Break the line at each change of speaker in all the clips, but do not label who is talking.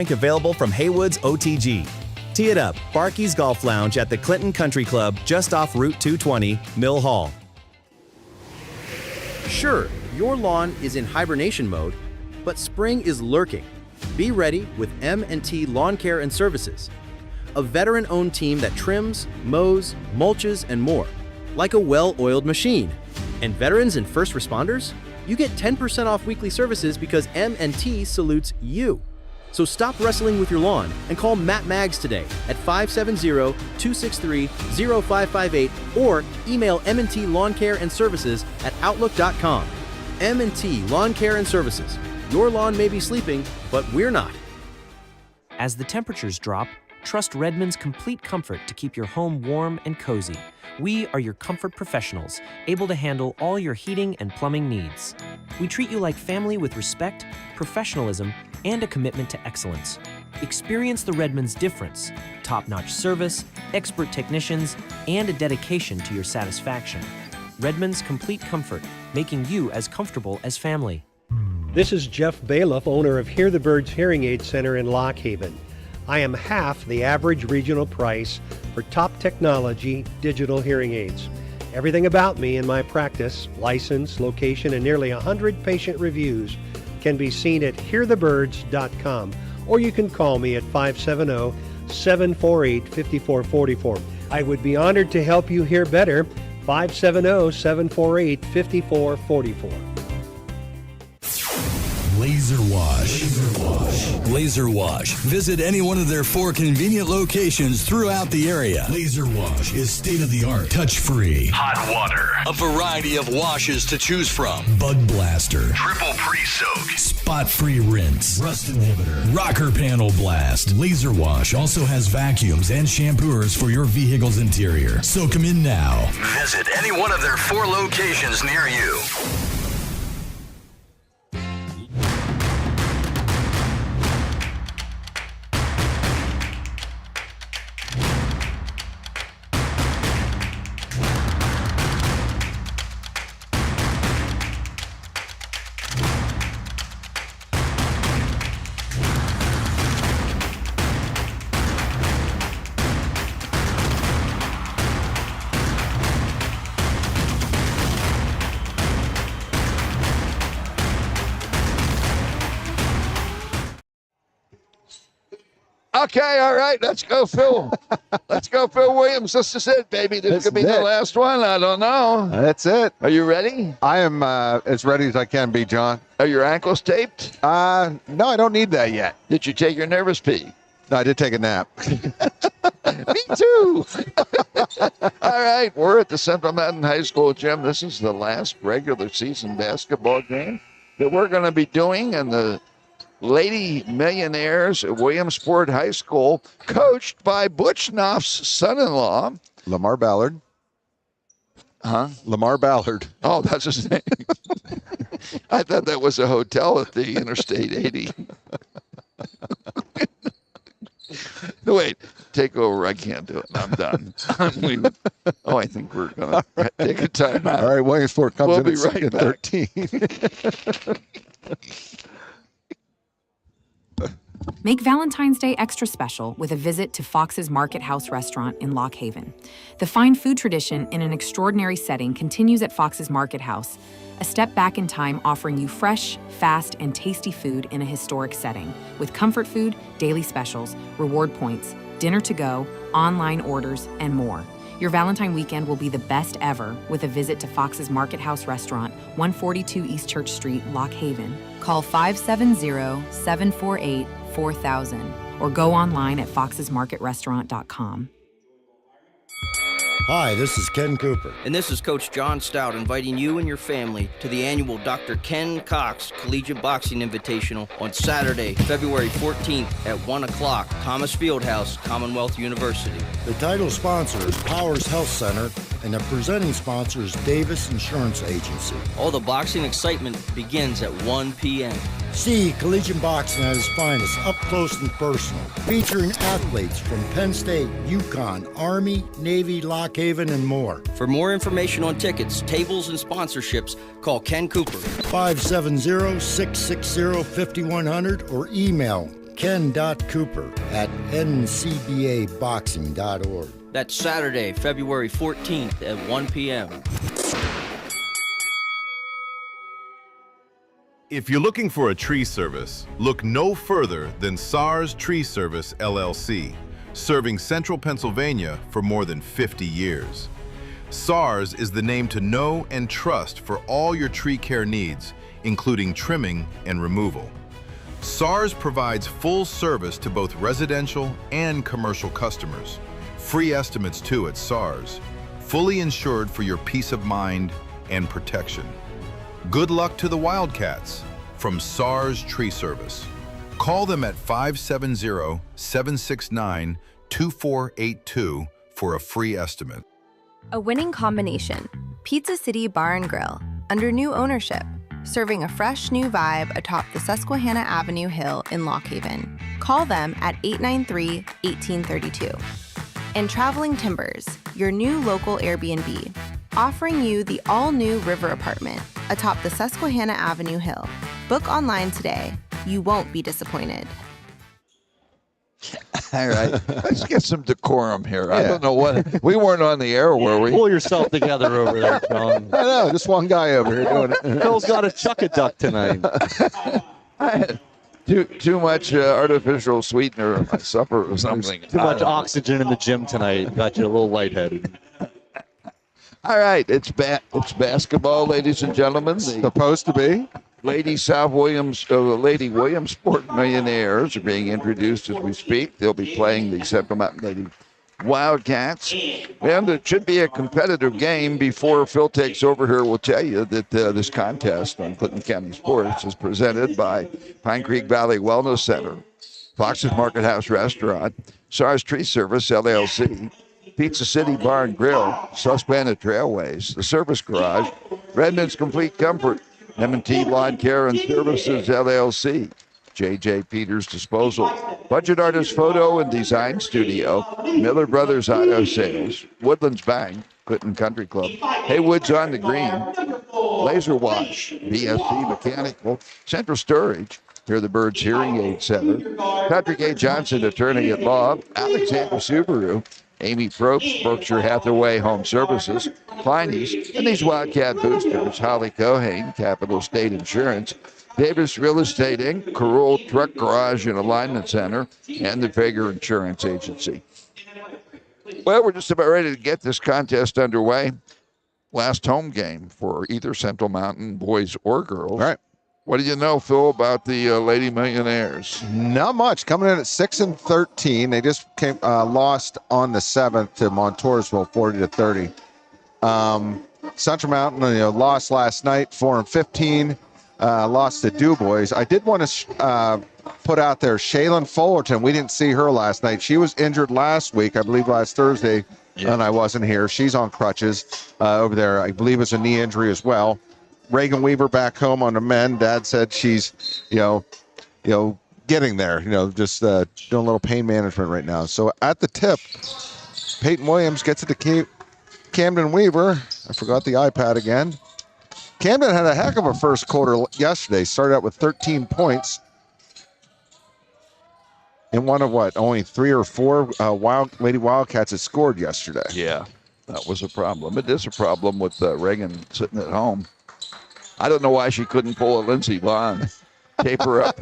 Drink available from Haywood's OTG. Tee it up, Barkey's Golf Lounge at the Clinton Country Club, just off Route 220, Mill Hall.
Sure, your lawn is in hibernation mode, but spring is lurking. Be ready with M&T Lawn Care and Services, a veteran-owned team that trims, mows, mulches, and more, like a well-oiled machine. And veterans and first responders? You get 10% off weekly services because M&T salutes you. So stop wrestling with your lawn and call Matt Maggs today at 570-263-0558 or email M&T Lawn Care and Services at outlook.com. M&T Lawn Care and Services. Your lawn may be sleeping, but we're not.
As the temperatures drop, trust Redmond's Complete Comfort to keep your home warm and cozy. We are your comfort professionals, able to handle all your heating and plumbing needs. We treat you like family with respect, professionalism, and a commitment to excellence. Experience the Redmond's difference: top-notch service, expert technicians, and a dedication to your satisfaction. Redmond's Complete Comfort, making you as comfortable as family.
This is Jeff Bailiff, owner of Hear the Birds Hearing Aid Center in Lock Haven. I am half the average regional price for top technology digital hearing aids. Everything about me and my practice, license, location, and nearly 100 patient reviews can be seen at hearthebirds.com, or you can call me at 570-748-5444. I would be honored to help you hear better. 570-748-5444.
Laser Wash. Laser Wash. Visit any one of their 4 convenient locations throughout the area. Laser Wash is state-of-the-art, touch-free, hot water, a variety of washes to choose from: Bug Blaster, Triple Pre-Soak, Spot-Free Rinse, Rust Inhibitor, Rocker Panel Blast. Laser Wash also has vacuums and shampooers for your vehicle's interior. So come in now. Visit any one of their 4 locations near you.
Okay, all right, let's go, Phil. Let's go, Phil Williams. This is it, baby. This could be the last one. I don't know.
That's it.
Are you ready?
I am as ready as I can be, John.
Are your ankles taped?
No, I don't need that yet.
Did you take your nervous pee?
No, I did take a nap.
Me too. All right, we're at the Central Mountain High School gym. This is the last regular season basketball game that we're going to be doing in the Lady Millionaires at Williamsport High School, coached by Butch Knopf's son-in-law,
Lamar Ballard.
Huh?
Lamar Ballard.
Oh, that's his name. I thought that was a hotel at the Interstate 80. No, wait, take over. I can't do it. I'm done. I'm leaving. Oh, I think we're going to take a timeout.
All right, Williamsport comes in
be
at
right back.
13.
Make Valentine's Day extra special with a visit to Fox's Market House restaurant in Lock Haven. The fine food tradition in an extraordinary setting continues at Fox's Market House, a step back in time offering you fresh, fast, and tasty food in a historic setting, with comfort food, daily specials, reward points, dinner to go, online orders, and more. Your Valentine weekend will be the best ever with a visit to Fox's Market House restaurant, 142 East Church Street, Lock Haven. Call 570-748-4000 or go online at foxesmarketrestaurant.com.
Hi, this is Ken Cooper.
And this is Coach John Stout inviting you and your family to the annual Dr. Ken Cox Collegiate Boxing Invitational on Saturday, February 14th at 1 o'clock, Thomas Fieldhouse, Commonwealth University.
The title sponsor is Powers Health Center, and the presenting sponsor is Davis Insurance Agency.
All the boxing excitement begins at 1 p.m.
See collegiate boxing at its finest, up close and personal, featuring athletes from Penn State, UConn, Army, Navy, Lock Haven, and more.
For more information on tickets, tables, and sponsorships, call Ken Cooper.
570-660-5100 or email ken.cooper@ncbaboxing.org.
That's Saturday, February 14th at 1 p.m.
If you're looking for a tree service, look no further than SARS Tree Service, LLC, serving central Pennsylvania for more than 50 years. SARS is the name to know and trust for all your tree care needs, including trimming and removal. SARS provides full service to both residential and commercial customers. Free estimates too at SARS, fully insured for your peace of mind and protection. Good luck to the Wildcats from SARS Tree Service. Call them at 570-769-2482 for a free estimate.
A winning combination. Pizza City Bar and Grill, under new ownership, serving a fresh new vibe atop the Susquehanna Avenue Hill in Lock Haven. Call them at 893-1832. And Traveling Timbers, your new local Airbnb, offering you the all-new River Apartment atop the Susquehanna Avenue Hill. Book online today. You won't be disappointed.
All right, let's get some decorum here. I don't know what, we weren't on the air, were we?
Pull yourself together over there, John.
I know, just one guy over here doing it.
Phil's got a chuck-a-duck tonight.
Too much artificial sweetener in my supper or something.
Too much oxygen in the gym tonight. Got you a little lightheaded.
All right, it's basketball, ladies and gentlemen.
Supposed to be.
Lady Williamsport Millionaires are being introduced as we speak. They'll be playing the Central Mountain Lady Wildcats. And it should be a competitive game. Before Phil takes over here, we'll tell you that this contest on Clinton County Sports is presented by Pine Creek Valley Wellness Center, Fox's Market House Restaurant, SARS Tree Service, LLC, Pizza City Bar and Grill, Susquehanna Trailways, the Service Garage, Redmond's Complete Comfort, M&T Lawn Care and Services, LLC, J.J. Peters Disposal, Budget Artist Photo and Design Studio, Miller Brothers Auto Sales, Woodlands Bank, Clinton Country Club, Haywood's on the Green, Laser Wash, BSC Mechanical, Central Storage, Hear the Birds Hearing Aid Center, Patrick A. Johnson, Attorney at Law, Alexander Subaru, Amy Probst, Berkshire Hathaway Home Services, Plinies, and these Wildcat Boosters, Holly Cohane, Capital State Insurance, Davis Real Estate Inc., Carroll Truck Garage and Alignment Center, and the Fager Insurance Agency. Well, we're just about ready to get this contest underway. Last home game for either Central Mountain boys or girls.
All right.
What do you know, Phil, about the Lady Millionaires?
Not much. Coming in at 6-13. They just lost on the 7th to Montoursville, 40-30. Central Mountain, lost last night, 4-15. Lost to DuBois. I did want to put out there Shaylin Fullerton. We didn't see her last night. She was injured last week, I believe last Thursday, and I wasn't here. She's on crutches over there. I believe it's a knee injury as well. Reagan Weaver back home on the men. Dad said she's, getting there. Just doing a little pain management right now. So at the tip, Peyton Williams gets it to Camden Weaver. I forgot the iPad again. Camden had a heck of a first quarter yesterday. Started out with 13 points. In one of only 3 or 4 Lady Wildcats had scored yesterday.
Yeah, that was a problem. It is a problem with Reagan sitting at home. I don't know why she couldn't pull a Lindsey Vaughn, tape her up.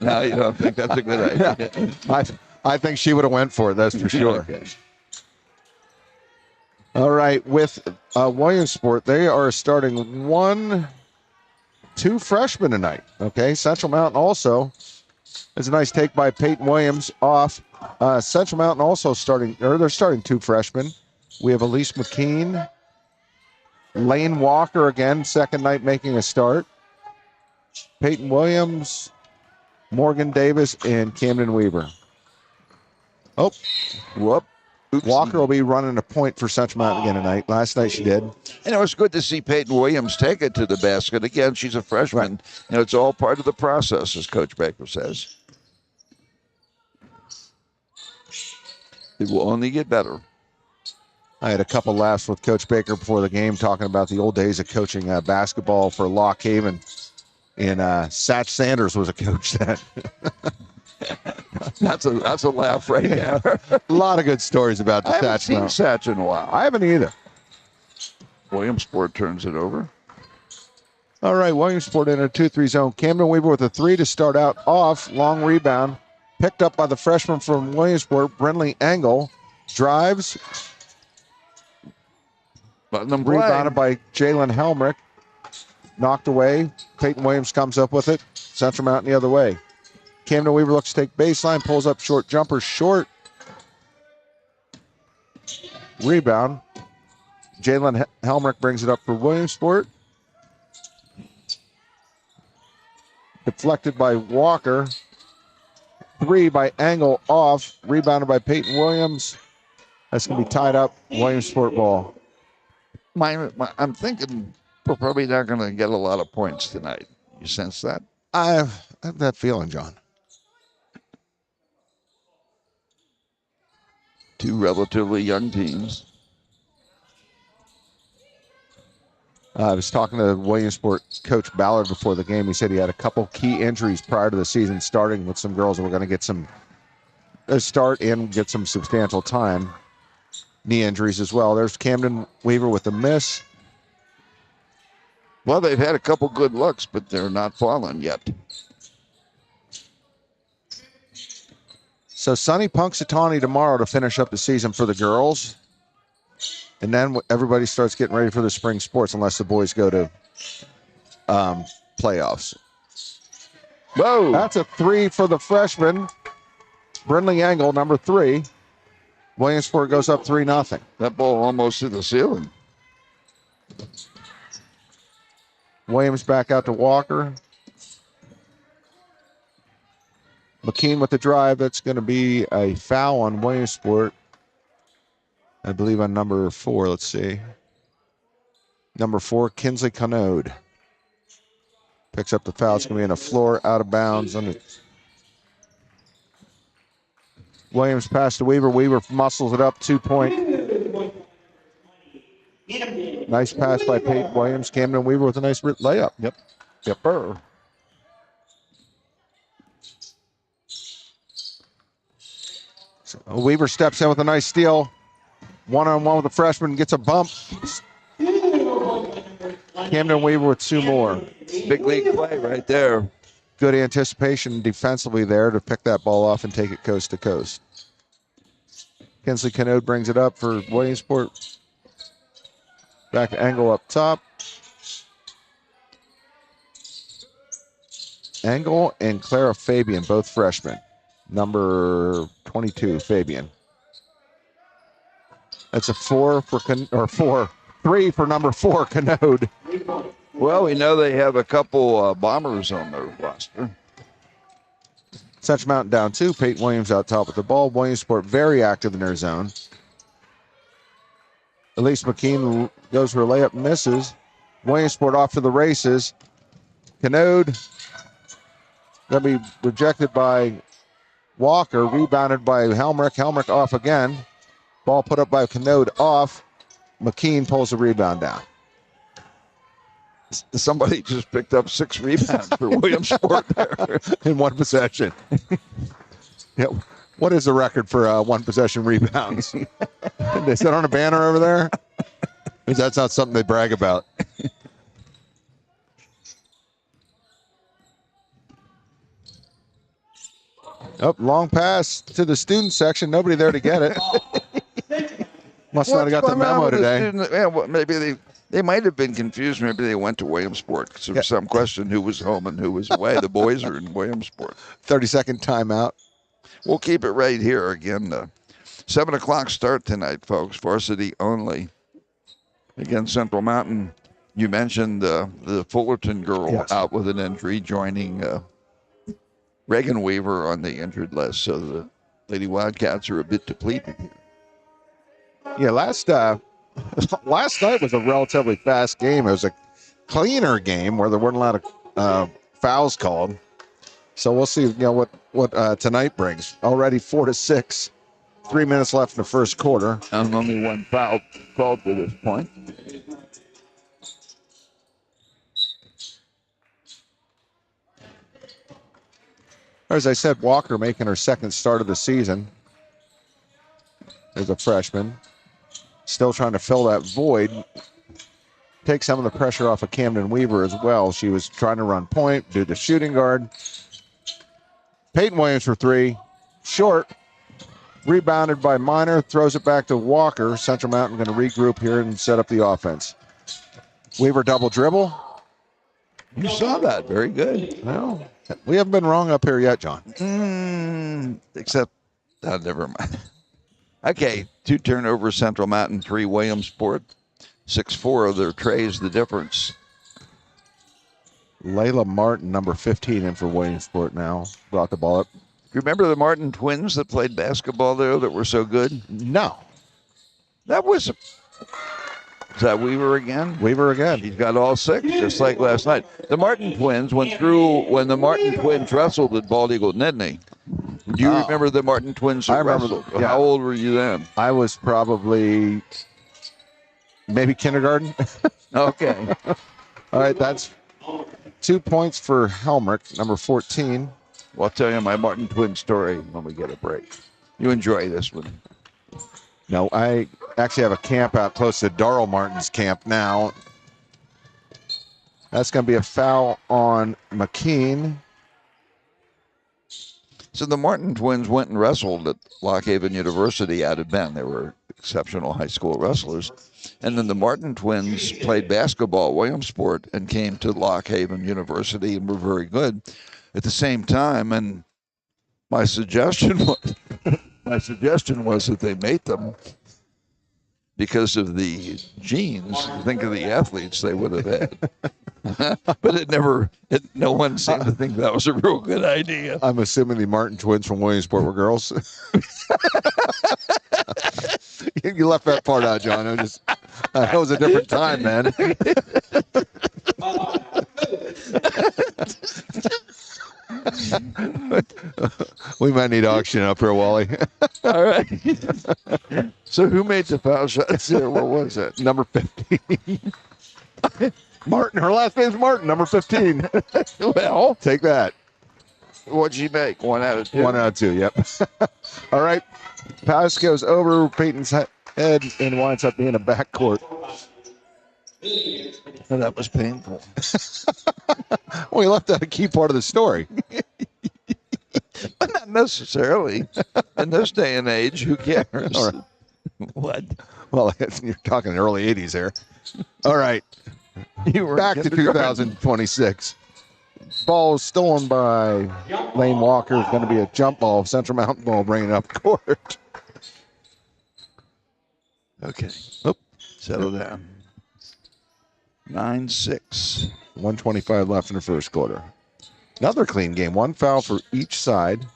No, you don't think that's a good idea?
I think she would have went for it, that's for sure.
Okay.
All right, with Williamsport, they are starting 2 freshmen tonight. Okay, Central Mountain also. It's a nice take by Peyton Williams off. Central Mountain also they're starting 2 freshmen. We have Elise McKean, Lane Walker again, second night making a start. Peyton Williams, Morgan Davis, and Camden Weaver. Oh, whoop. Oopsie. Walker will be running a point for Central Mountain again tonight. Last night she did.
And it was good to see Peyton Williams take it to the basket. Again, she's a freshman. Right. It's all part of the process, as Coach Baker says. It will only get better.
I had a couple laughs with Coach Baker before the game talking about the old days of coaching basketball for Lock Haven. And Satch Sanders was a coach then.
That's a laugh right there.
A lot of good stories about the
I haven't
Satch
seen
Mountain.
Satch in a while.
I haven't either.
Williamsport turns it over.
All right, Williamsport in a 2-3 zone. Camden Weaver with a 3 to start out off. Long rebound. Picked up by the freshman from Williamsport, Brinley Engel. Drives. Rebounded by Jalen Helmrich. Knocked away. Peyton Williams comes up with it. Central Mountain the other way. Camden Weaver looks to take baseline. Pulls up short jumper. Short. Rebound. Jalen Helmrich brings it up for Williamsport. Deflected by Walker. 3 by Engel off. Rebounded by Peyton Williams. That's going to be tied up. Williamsport ball.
I'm thinking we're probably not going to get a lot of points tonight. You sense that?
I have that feeling, John.
Two relatively young teams.
I was talking to Williamsport coach Ballard before the game. He said he had a couple key injuries prior to the season, starting with some girls that were going to get some start and get some substantial time. Knee injuries as well. There's Camden Weaver with a miss.
Well, they've had a couple good looks, but they're not falling yet.
So Sunny Punxsutawney tomorrow to finish up the season for the girls. And then everybody starts getting ready for the spring sports unless the boys go to playoffs.
Whoa.
That's a 3 for the freshman. Brinley Engel, number 3. Williamsport goes up 3-0.
That ball almost hit the ceiling.
Williams back out to Walker. McKean with the drive. That's going to be a foul on Williamsport. I believe on number 4. Let's see. Number 4, Kinsley Canode. Picks up the foul. It's going to be in a floor, out of bounds. Williams pass to Weaver. Weaver muscles it up, 2-point. Nice pass by Peyton Williams. Camden Weaver with a nice layup.
Yep. Yepper.
So Weaver steps in with a nice steal. One-on-one with the freshman, gets a bump. Camden Weaver with 2 more.
Big league play right there.
Good anticipation defensively there to pick that ball off and take it coast to coast. Kinsley Canode brings it up for Williamsport. Back to Engel up top. Engel and Clara Fabian, both freshmen. Number 22, Fabian. That's a 3 for number 4, Canode.
Well, we know they have a couple bombers on their roster.
Central Mountain down 2. Peyton Williams out top with the ball. Williamsport very active in their zone. Elise McKean goes for a layup, misses. Williamsport off to the races. Canode going to be rejected by Walker. Rebounded by Helmrich. Helmrich off again. Ball put up by Canode off. McKean pulls the rebound down.
Somebody just picked up 6 rebounds for Williamsport there.
In one possession. Yeah. What is the record for one possession rebounds? They sit on a banner over there? Because that's not something they brag about. Oh, long pass to the student section. Nobody there to get it. Must not have got the memo today.
Well, maybe they might have been confused. Maybe they went to Williamsport because there was some question who was home and who was away. The boys are in Williamsport.
30-second timeout.
We'll keep it right here again. 7 o'clock start tonight, folks. Varsity only. Again, Central Mountain. You mentioned the Fullerton girl out with an injury, joining Reagan Weaver on the injured list. So the Lady Wildcats are a bit depleted here.
Yeah, last night was a relatively fast game. It was a cleaner game where there weren't a lot of fouls called. So we'll see, what tonight brings. Already 4-6, 3 minutes left in the first quarter.
And only one foul called to this point.
All Or as I said, Walker making her second start of the season as a freshman. Still trying to fill that void. Take some of the pressure off of Camden Weaver as well. She was trying to run point, do the shooting guard. Peyton Williams for three. Short. Rebounded by Minor. Throws it back to Walker. Central Mountain going to regroup here and set up the offense. Weaver double dribble.
You saw that. Very good.
Well, we haven't been wrong up here yet, John.
Except, never mind. Okay, 2 turnovers, Central Mountain, 3 Williamsport. 6-4 of their trays, the difference.
Layla Martin, number 15, in for Williamsport now. Brought the ball up.
You remember the Martin twins that played basketball there that were so good?
No.
That was... Is that Weaver again?
Weaver again.
He's got all 6, just like last night. The Martin twins went through when the Martin twins wrestled at Bald Eagle Nittany. Do you remember the Martin twins that wrestled? Yeah. How old were you then?
I was probably maybe kindergarten.
Okay.
All right, that's 2 points for Helmrich, number 14.
Well, I'll tell you my Martin twin story when we get a break. You enjoy this one.
No, I actually have a camp out close to Darrell Martin's camp now. That's going to be a foul on McKean.
So the Martin twins went and wrestled at Lock Haven University out of Bend. They were exceptional high school wrestlers. And then the Martin twins played basketball at Williamsport and came to Lock Haven University and were very good at the same time. And my suggestion was, that they mate them because of the genes. Think of the athletes they would have had. But no one seemed to think that was a real good idea.
I'm assuming the Martin twins from Williamsport were girls. You left that part out, John. That was a different time, man. We might need auction up here, Wally.
All right. So who made the foul shots there? What was it?
Number 15. Martin. Her last name's Martin, number 15.
Well,
take that.
What'd she make? 1 out of 2?
1 out of 2, yep. All right. Pass goes over Peyton's head and winds up being a backcourt.
And that was painful.
Well, you left out a key part of the story.
Not necessarily. In this day and age, who cares?
Right.
What?
Well, you're talking early 80s there. All right.
You were
back to 2026. Ball stolen by Lane Walker. Is going to be a jump ball. Central Mountain ball bringing it up court.
Okay. Settle down. 9-6.
1:25 left in the first quarter. Another clean game. 1 foul for each side.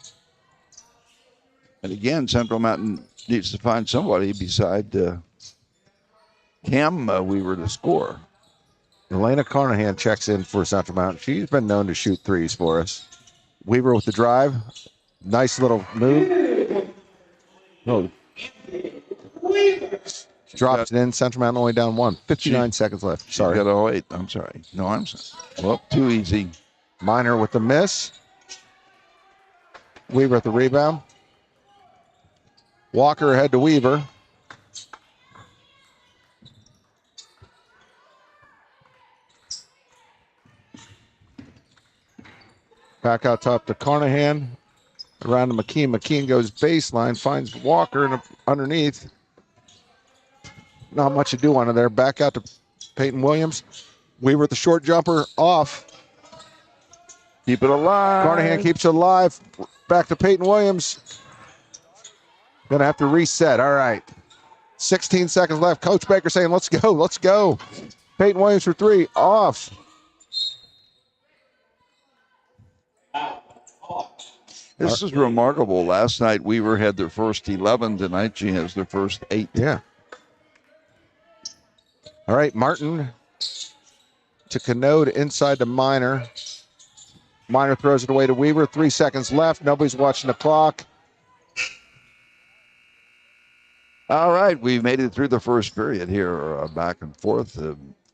And again, Central Mountain needs to find somebody beside Cam Weaver to score.
Elena Carnahan checks in for Central Mountain. She's been known to shoot threes for us. Weaver with the drive. Nice little move. Oh. Drops it in. Central Mountain only down 1. 59 seconds left. Sorry.
Got to wait. I'm sorry. No, I'm sorry. Well, too easy.
Minor with the miss. Weaver at the rebound. Walker ahead to Weaver. Back out top to Carnahan. Around to McKean. McKean goes baseline. Finds Walker underneath. Not much to do on it there. Back out to Peyton Williams. Weaver with the short jumper. Off.
Keep it alive.
Carnahan keeps it alive. Back to Peyton Williams. Going to have to reset. All right. 16 seconds left. Coach Baker saying, let's go. Let's go. Peyton Williams for 3. Off.
This is remarkable. Last night, Weaver had their first 11. Tonight, she has their first 8.
Yeah. All right, Martin to Canode inside to Minor. Minor throws it away to Weaver. 3 seconds left. Nobody's watching the clock.
All right, we've made it through the first period here, back and forth.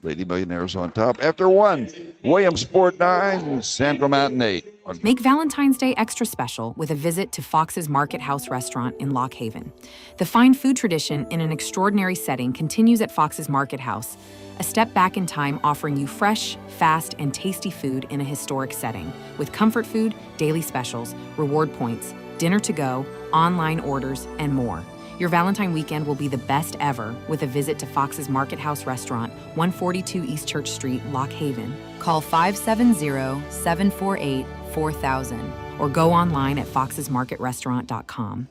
Lady Millionaires on top. After one, Williamsport 9, Central Mountain 8.
Make Valentine's Day extra special with a visit to Fox's Market House restaurant in Lock Haven. The fine food tradition in an extraordinary setting continues at Fox's Market House, a step back in time offering you fresh, fast, and tasty food in a historic setting with comfort food, daily specials, reward points, dinner to go, online orders, and more. Your Valentine weekend will be the best ever with a visit to Fox's Market House restaurant, 142 East Church Street, Lock Haven. Call 570-748-4000 or go online at foxesmarketrestaurant.com.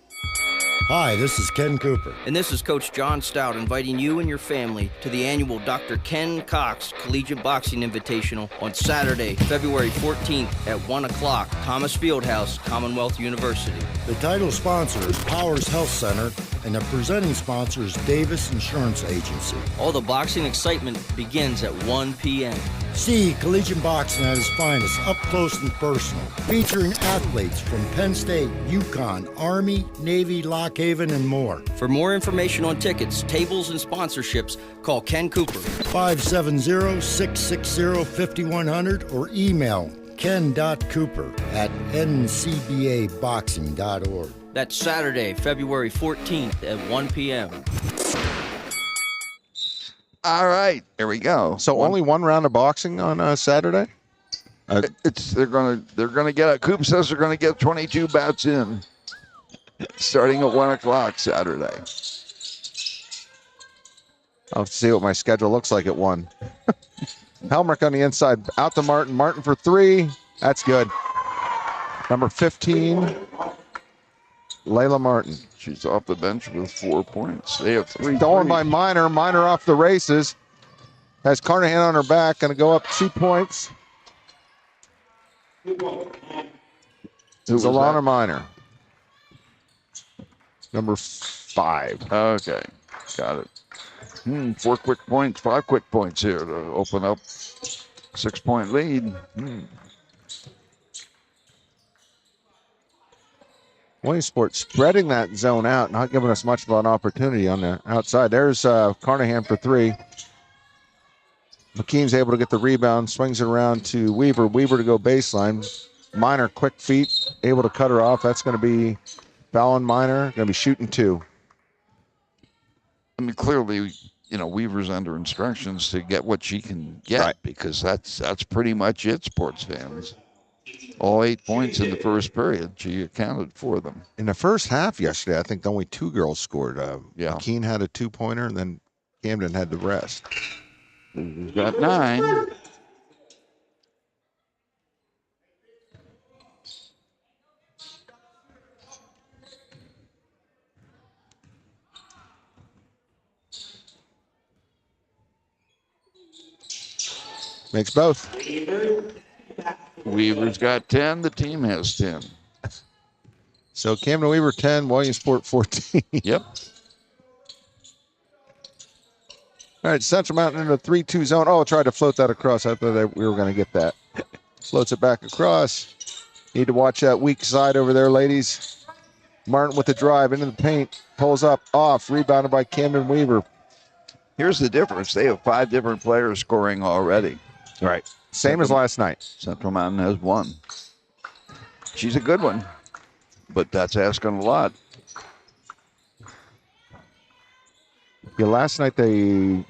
Hi, this is Ken Cooper.
And this is Coach John Stout inviting you and your family to the annual Dr. Ken Cox Collegiate Boxing Invitational on Saturday, February 14th at 1 o'clock, Thomas Fieldhouse, Commonwealth University.
The title sponsor is Powers Health Center, and the presenting sponsor is Davis Insurance Agency.
All the boxing excitement begins at 1 p.m.
See collegiate boxing at its finest, up close and personal, featuring athletes from Penn State, UConn, Army, Navy, Lock Haven, and more.
For more information on tickets, tables, and sponsorships, call Ken Cooper.
570-660-5100 or email ken.cooper@ncbaboxing.org.
That's Saturday, February 14th at 1 p.m.
All right, here we go.
So only one round of boxing on Saturday?
They're gonna get. Coop says they're gonna get 22 bouts in, starting at 1 o'clock Saturday.
I'll have to see what my schedule looks like at 1. Helmrich on the inside, out to Martin. Martin for 3. That's good. Number 15, Layla Martin.
She's off the bench with 4 points. They have 3.
Stolen by Minor. Minor off the races. Has Carnahan on her back. Going to go up 2 points. Alana Minor. Number 5.
Okay, got it. 4 quick points, 5 quick points here to open up 6-point lead.
Williamsport spreading that zone out, not giving us much of an opportunity on the outside. There's Carnahan for 3. McKean's able to get the rebound, swings it around to Weaver. Weaver to go baseline. Minor, quick feet, able to cut her off. That's going to be Fallon Minor, going to be shooting 2.
I mean, clearly, Weaver's under instructions to get what she can get, right, because that's pretty much it, sports fans. All 8 points in the first period. She accounted for them.
In the first half yesterday, I think only 2 girls scored. McKean had a 2-pointer, and then Camden had the rest.
We've got 9.
Makes both.
Weaver's got 10. The team has 10.
So Camden Weaver 10, Williamsport 14.
Yep.
All right, Central Mountain in the 3-2 zone. Oh, tried to float that across. I thought we were going to get that. Floats it back across. Need to watch that weak side over there, ladies. Martin with the drive into the paint. Pulls up, off. Rebounded by Camden Weaver.
Here's the difference. They have 5 different players scoring already.
Right. Same as last night.
Central Mountain has 1. She's a good one, but that's asking a lot.
Yeah, last night they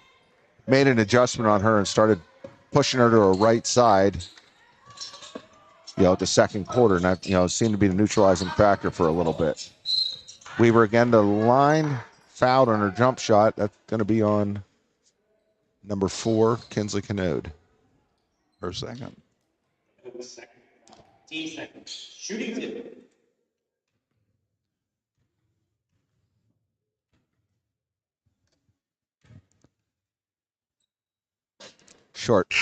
made an adjustment on her and started pushing her to her right side, the second quarter, and that, seemed to be the neutralizing factor for a little bit. Weaver again to the line, fouled on her jump shot. That's going to be on number 4, Kinsley Canode.
Her second.
Shooting tip.
Short.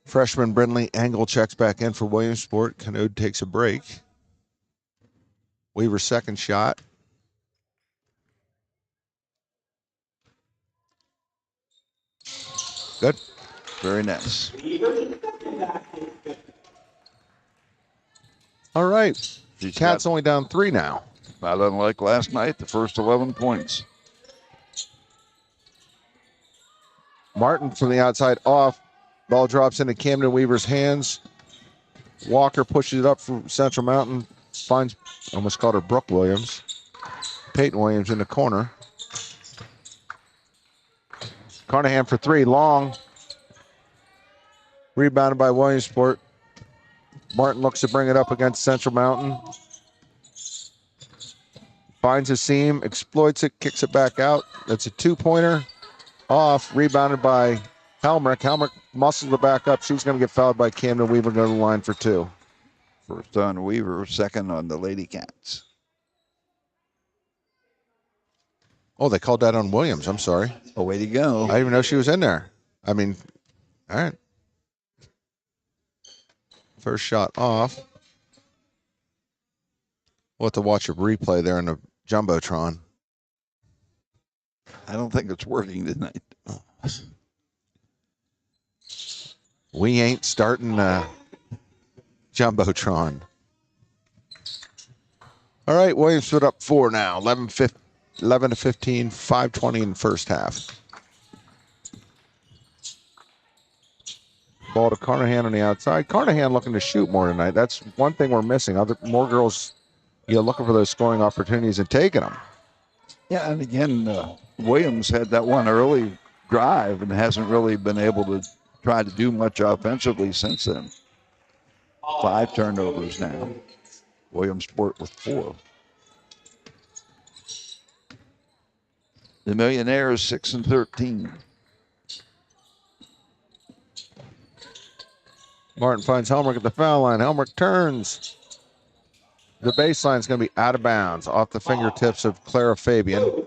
Freshman Brindley angle checks back in for Williamsport. Canode takes a break. Weaver's second shot. Good.
Very nice.
All right. Cat's only down 3 now.
Not unlike last night, the first 11 points.
Martin from the outside off. Ball drops into Camden Weaver's hands. Walker pushes it up from Central Mountain. Finds, almost called her Brooke Williams. Peyton Williams in the corner. Carnahan for three, long. Rebounded by Williamsport. Martin looks to bring it up against Central Mountain. Finds a seam, exploits it, kicks it back out. That's a two-pointer. Off, rebounded by Helmrich. Helmrich muscles it back up. She's going to get fouled by Camden Weaver, go to the line for two.
First on Weaver, second on the Lady Cats.
Oh, they called that on Williams. I'm sorry.
Oh, way to go.
I didn't even know she was in there. I mean, all right. First shot off. We'll have to watch a replay there in the Jumbotron.
I don't think it's working tonight.
We ain't starting Jumbotron. All right, Williamsport up 4 now. 11 to 15, 5:20 in the first half. Ball to Carnahan on the outside. Carnahan looking to shoot more tonight. That's one thing we're missing. More girls, looking for those scoring opportunities and taking them.
Yeah, and again, Williams had that one early drive and hasn't really been able to try to do much offensively since then. 5 turnovers now. Williamsport with 4. The Millionaires 6 and 13.
Martin finds Helmrich at the foul line. Helmrich turns. The baseline is going to be out of bounds off the fingertips of Clara Fabian.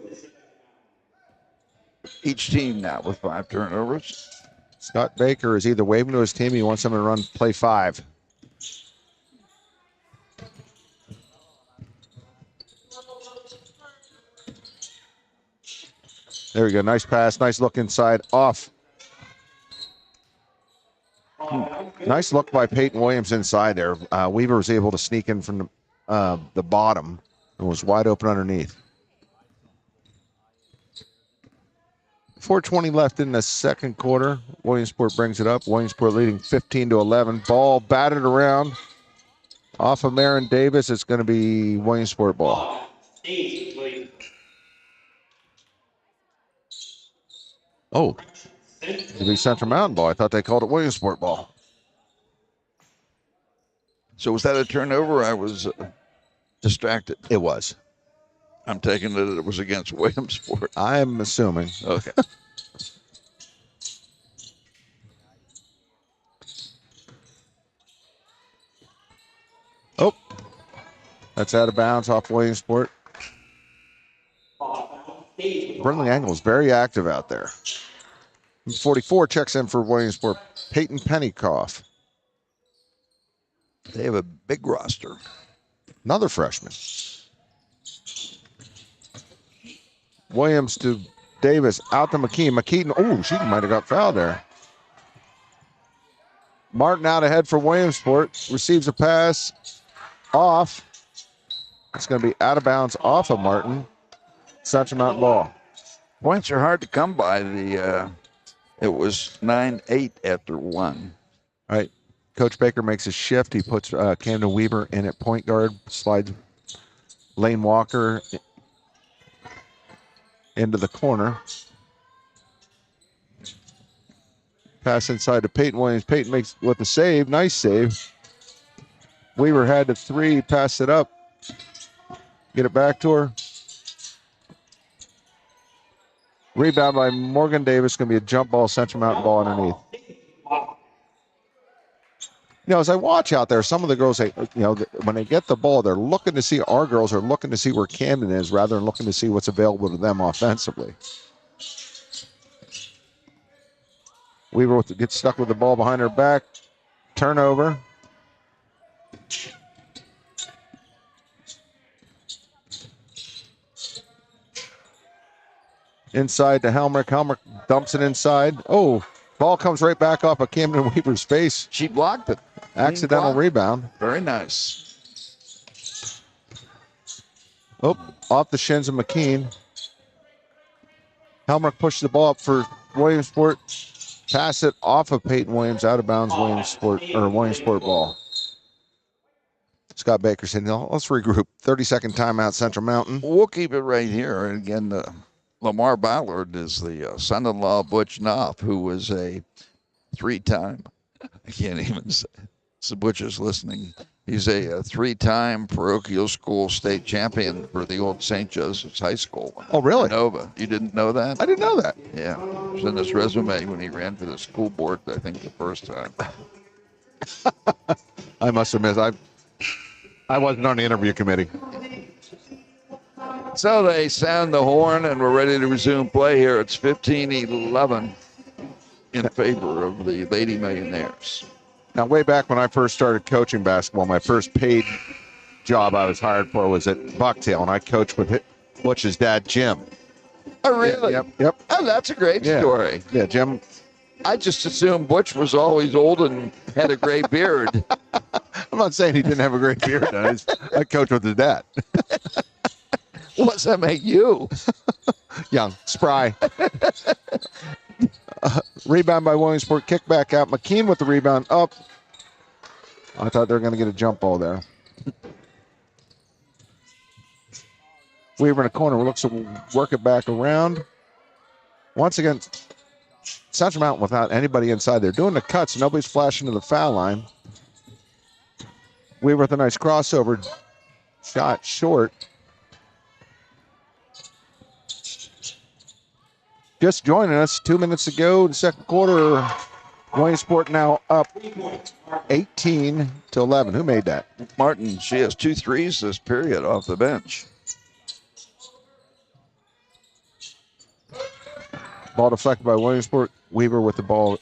Each team now with 5 turnovers.
Scott Baker is either waving to his team, he wants them to run play 5. There we go. Nice pass. Nice look inside. Off. Nice look by Peyton Williams inside there. Weaver was able to sneak in from the bottom and was wide open underneath. 4:20 left in the second quarter. Williamsport brings it up. Williamsport leading 15 to 11. Ball batted around off of Marin Davis. It's going to be Williamsport ball. Oh, it'll be Central Mountain ball. I thought they called it Williamsport ball.
So was that a turnover? I was distracted.
It was.
I'm taking it was against Williamsport.
I'm assuming.
Okay.
Oh, that's out of bounds off Williamsport. Burnley Angle is very active out there. 44 checks in for Williamsport. Peyton Pennycoff.
They have a big roster.
Another freshman. Williams to Davis. Out to McKean. McKean, oh, she might have got fouled there. Martin out ahead for Williamsport. Receives a pass. Off. It's going to be out of bounds off of Martin. Central Mountain ball.
Points are hard to come by. It was 9-8 after 1.
All right. Coach Baker makes a shift. He puts Camden Weaver in at point guard. Slides Lane Walker into the corner. Pass inside to Peyton Williams. Peyton makes with the save. Nice save. Weaver had the 3. Pass it up. Get it back to her. Rebound by Morgan Davis. Going to be a jump ball, Central Mountain ball underneath. As I watch out there, some of the girls, when they get the ball, they're looking to see, our girls are looking to see where Camden is rather than looking to see what's available to them offensively. Weaver gets stuck with the ball behind her back. Turnover. Inside to Helmrich. Helmrich dumps it inside. Oh, ball comes right back off of Camden Weaver's face.
She blocked it.
Accidental rebound.
Very nice.
Oh, off the shins of McKean. Helmrich pushed the ball up for Williamsport. Pass it off of Peyton Williams, out of bounds, Williamsport ball. Scott Baker said, no, let's regroup. 30-second timeout, Central Mountain.
We'll keep it right here. And again, Lamar Ballard is the son-in-law of Butch Knopf, who was a 3-time, I can't even say, so Butch is listening. He's a 3-time parochial school state champion for the old St. Joseph's High School.
Oh, really?
Nova. You didn't know that?
I didn't know that.
Yeah. It was in his resume when he ran for the school board, I think, the first time.
I must admit, I wasn't on the interview committee.
So they sound the horn, and we're ready to resume play here. It's 15-11 in favor of the Lady Millionaires.
Now, way back when I first started coaching basketball, my first paid job I was hired for was at Bucktail, and I coached with Butch's dad, Jim.
Oh, really?
Yep.
Oh, that's a great story.
Yeah, Jim.
I just assumed Butch was always old and had a gray beard.
I'm not saying he didn't have a great beard. I coached with his dad.
What does that make you?
Young, spry. Rebound by Williamsport, kick back out. McKean with the rebound up. I thought they were going to get a jump ball there. Weaver in the corner looks to work it back around. Once again, Central Mountain without anybody inside. They're doing the cuts. Nobody's flashing to the foul line. Weaver with a nice crossover. Shot short. Just joining us, 2 minutes to go in the second quarter. Williamsport now up 18-11. Who made that?
Martin. She has 2 threes this period off the bench.
Ball deflected by Williamsport. Weaver with the ball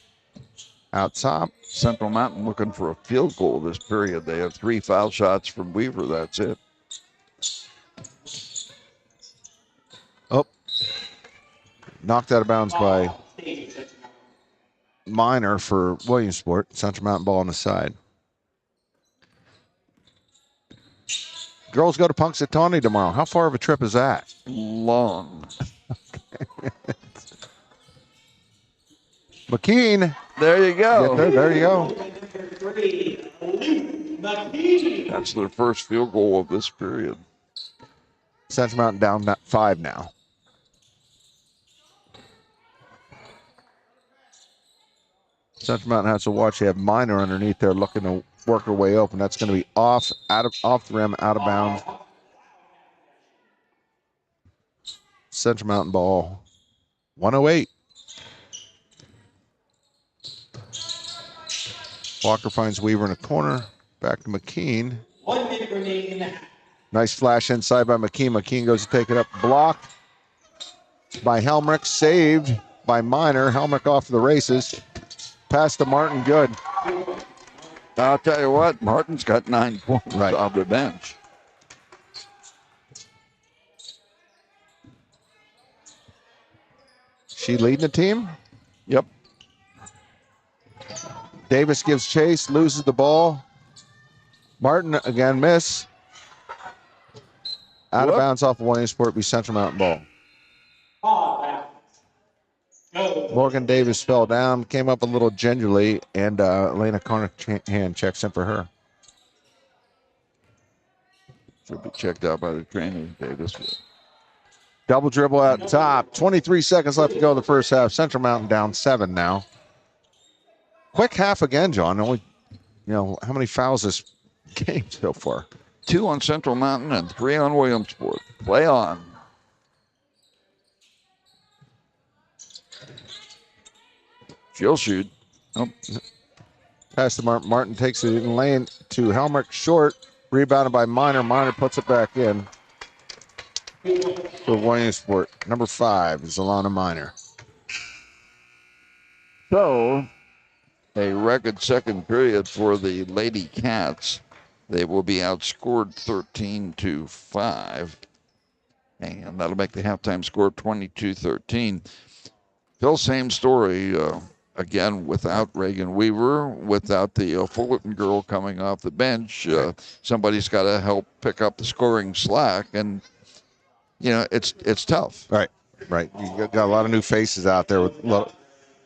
out top.
Central Mountain looking for a field goal this period. They have 3 foul shots from Weaver. That's it.
Oh. Knocked out of bounds by Minor for Williamsport. Central Mountain ball on the side. Girls go to Punxsutawney tomorrow. How far of a trip is that?
Long.
McKean.
There you go.
There you go.
That's their first field goal of this period.
Central Mountain down 5 now. Central Mountain has to watch. They have Minor underneath there looking to work her way open. That's going to be off the rim, out of bounds. Central Mountain ball. 108. Walker finds Weaver in a corner. Back to McKean.
1 minute remaining in the half.
Nice flash inside by McKean. McKean goes to take it up. Blocked by Helmrich. Saved by Minor. Helmrich off to the races. Pass to Martin. Good.
I'll tell you what, Martin's got 9 points off the bench.
She leading the team?
Yep.
Davis gives chase, loses the ball. Martin again miss. Out of bounds off of Williamsport, be Central Mountain ball. Morgan Davis fell down, came up a little gingerly, and Elena Carnahan checks in for her.
Should be checked out by the trainer, Davis.
Double dribble out top. 23 seconds left to go in the first half. Central Mountain down 7 now. Quick half again, John. Only, how many fouls this game so far?
2 on Central Mountain and 3 on Williamsport. Play on. She'll shoot.
Oh. Pass to Martin. Martin takes it in lane to Helmrich. Short. Rebounded by Minor. Minor puts it back in for Williamsport. Number 5 is Alana Minor.
So, a record second period for the Lady Cats. They will be outscored 13-5. And that'll make the halftime score 22-13. Phil, same story. Again, without Reagan Weaver, without the Fullerton girl coming off the bench, somebody's got to help pick up the scoring slack, and it's tough.
Right. You got a lot of new faces out there with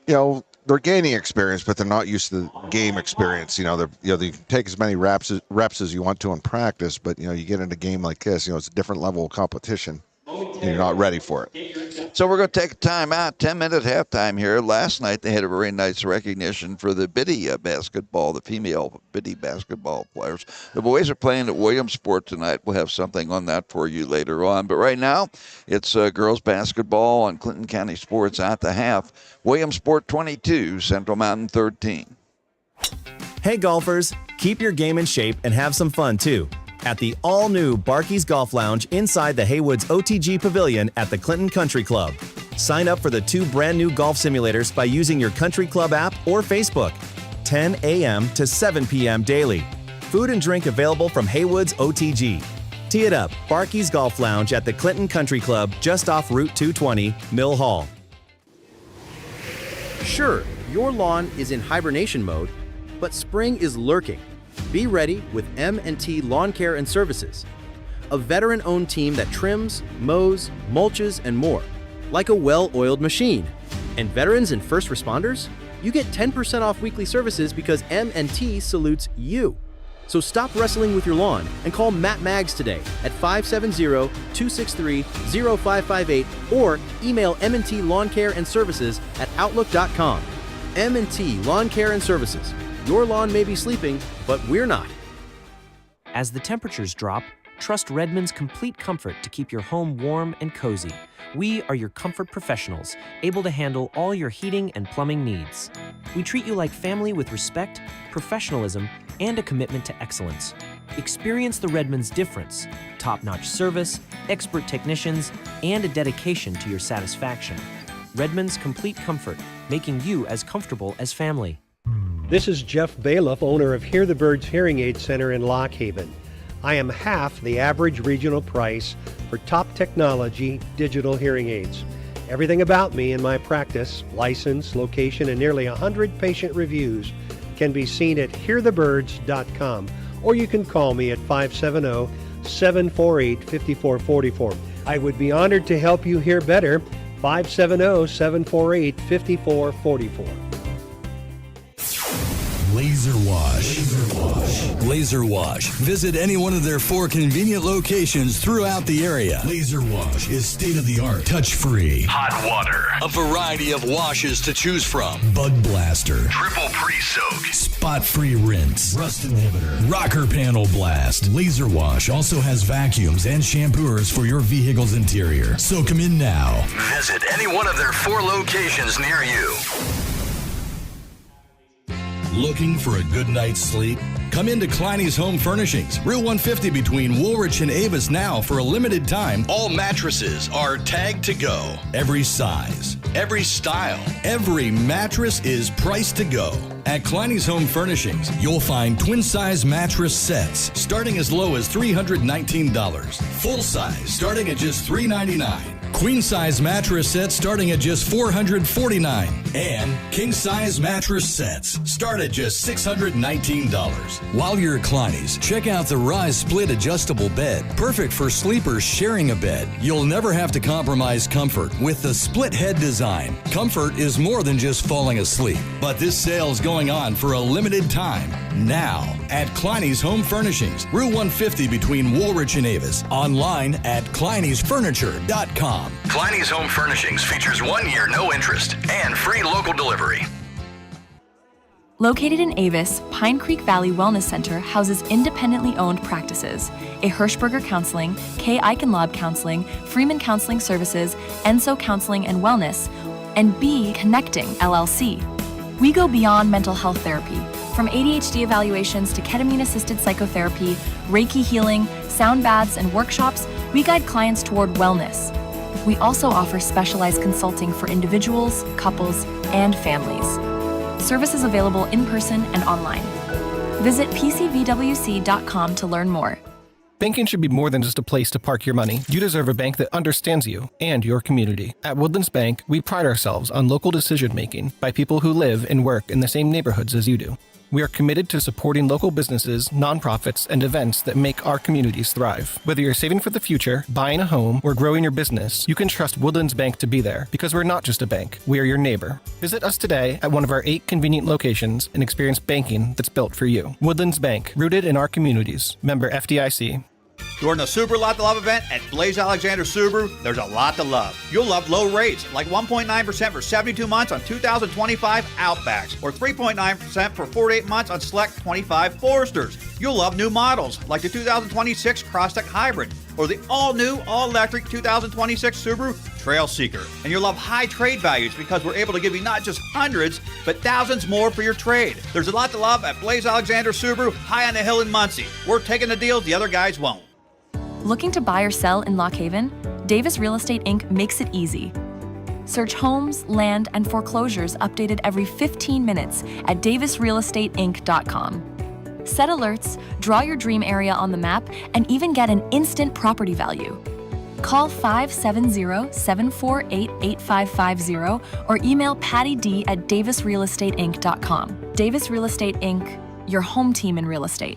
they're gaining experience, but they're not used to the game experience. They can take as many reps as you want to in practice, but you get in a game like this, it's a different level of competition. And you're not ready for it.
So we're going to take a time out, 10-minute halftime here. Last night they had a very nice recognition for the Biddy basketball, the female Biddy basketball players. The boys are playing at Williamsport tonight. We'll have something on that for you later on. But right now, it's girls basketball on Clinton County Sports at the half. Williamsport 22, Central Mountain 13.
Hey golfers, keep your game in shape and have some fun too. At the all-new Barkey's Golf Lounge inside the Haywoods OTG Pavilion at the Clinton Country Club. Sign up for the 2 brand-new golf simulators by using your Country Club app or Facebook. 10 a.m. to 7 p.m. daily. Food and drink available from Haywoods OTG. Tee it up, Barkey's Golf Lounge at the Clinton Country Club just off Route 220, Mill Hall.
Sure, your lawn is in hibernation mode, but spring is lurking. Be ready with M&T Lawn Care and Services, a veteran-owned team that trims, mows, mulches, and more, like a well-oiled machine. And veterans and first responders? You get 10% off weekly services because M&T salutes you. So stop wrestling with your lawn and call Matt Maggs today at 570-263-0558 or email M&T Lawn Care and Services at outlook.com. M&T Lawn Care and Services. Your lawn may be sleeping, but we're not.
As the temperatures drop, trust Redmond's complete comfort to keep your home warm and cozy. We are your comfort professionals, able to handle all your heating and plumbing needs. We treat you like family with respect, professionalism, and a commitment to excellence. Experience the Redmond's difference: top-notch service, expert technicians, and a dedication to your satisfaction. Redmond's complete comfort, making you as comfortable as family.
This is Jeff Bailiff, owner of Hear the Birds Hearing Aid Center in Lock Haven. I am half the average regional price for top technology digital hearing aids. Everything about me and my practice, license, location, and nearly 100 patient reviews can be seen at hearthebirds.com, or you can call me at 570-748-5444. I would be honored to help you hear better. 570-748-5444.
Laser Wash. Laser Wash. Visit any one of their 4 convenient locations throughout the area. Laser Wash is state-of-the-art, touch-free, hot water, a variety of washes to choose from: Bug Blaster, Triple Pre-Soak, Spot-Free Rinse, Rust Inhibitor, Rocker Panel Blast. Laser Wash also has vacuums and shampooers for your vehicle's interior. So come in now. Visit any one of their 4 locations near you. Looking for a good night's sleep? Come into Kleiny's Home Furnishings, Route 150 between Woolwich and Avis now for a limited time. All mattresses are tagged to go. Every size, every style, every mattress is priced to go. At Kleiny's Home Furnishings, you'll find twin-size mattress sets starting as low as $319. Full-size starting at just $399. Queen-size mattress sets starting at just $449. And king-size mattress sets start at just $619. While you're at Kleiny's, check out the Rise Split Adjustable Bed. Perfect for sleepers sharing a bed. You'll never have to compromise comfort with the split head design. Comfort is more than just falling asleep. But this sale's going on for a limited time. Now at Kleiny's Home Furnishings, Route 150 between Woolwich and Avis. Online at Kleiny'sFurniture.com. Kleiny's Home Furnishings features 1 year no interest and free local delivery.
Located in Avis, Pine Creek Valley Wellness Center houses independently owned practices: A. Hirschberger Counseling, K. Eichenlaub Counseling, Freeman Counseling Services, Enso Counseling and Wellness, and B. Connecting, LLC. We go beyond mental health therapy. From ADHD evaluations to ketamine-assisted psychotherapy, Reiki healing, sound baths, and workshops, we guide clients toward wellness. We also offer specialized consulting for individuals, couples, and families. Services available in person and online. Visit pcvwc.com to learn more.
Banking should be more than just a place to park your money. You deserve a bank that understands you and your community. At Woodlands Bank, we pride ourselves on local decision-making by people who live and work in the same neighborhoods as you do. We are committed to supporting local businesses, nonprofits, and events that make our communities thrive. Whether you're saving for the future, buying a home, or growing your business, you can trust Woodlands Bank to be there, because we're not just a bank, we are your neighbor. Visit us today at one of our 8 convenient locations and experience banking that's built for you. Woodlands Bank, rooted in our communities. Member FDIC.
During the Super Lot to Love event at Blaze Alexander Subaru, there's a lot to love. You'll love low rates, like 1.9% for 72 months on 2025 Outbacks, or 3.9% for 48 months on select 25 Foresters. You'll love new models, like the 2026 Crosstech Hybrid, or the all-new, all-electric 2026 Subaru Trail Seeker. And you'll love high trade values because we're able to give you not just hundreds, but thousands more for your trade. There's a lot to love at Blaze Alexander Subaru, high on the hill in Muncie. We're taking the deals the other guys won't.
Looking to buy or sell in Lock Haven? Davis Real Estate Inc. makes it easy. Search homes, land, and foreclosures updated every 15 minutes at davisrealestateinc.com. Set alerts, draw your dream area on the map, and even get an instant property value. Call 570-748-8550 or email Patty D at davisrealestateinc.com. Davis Real Estate Inc., your home team in real estate.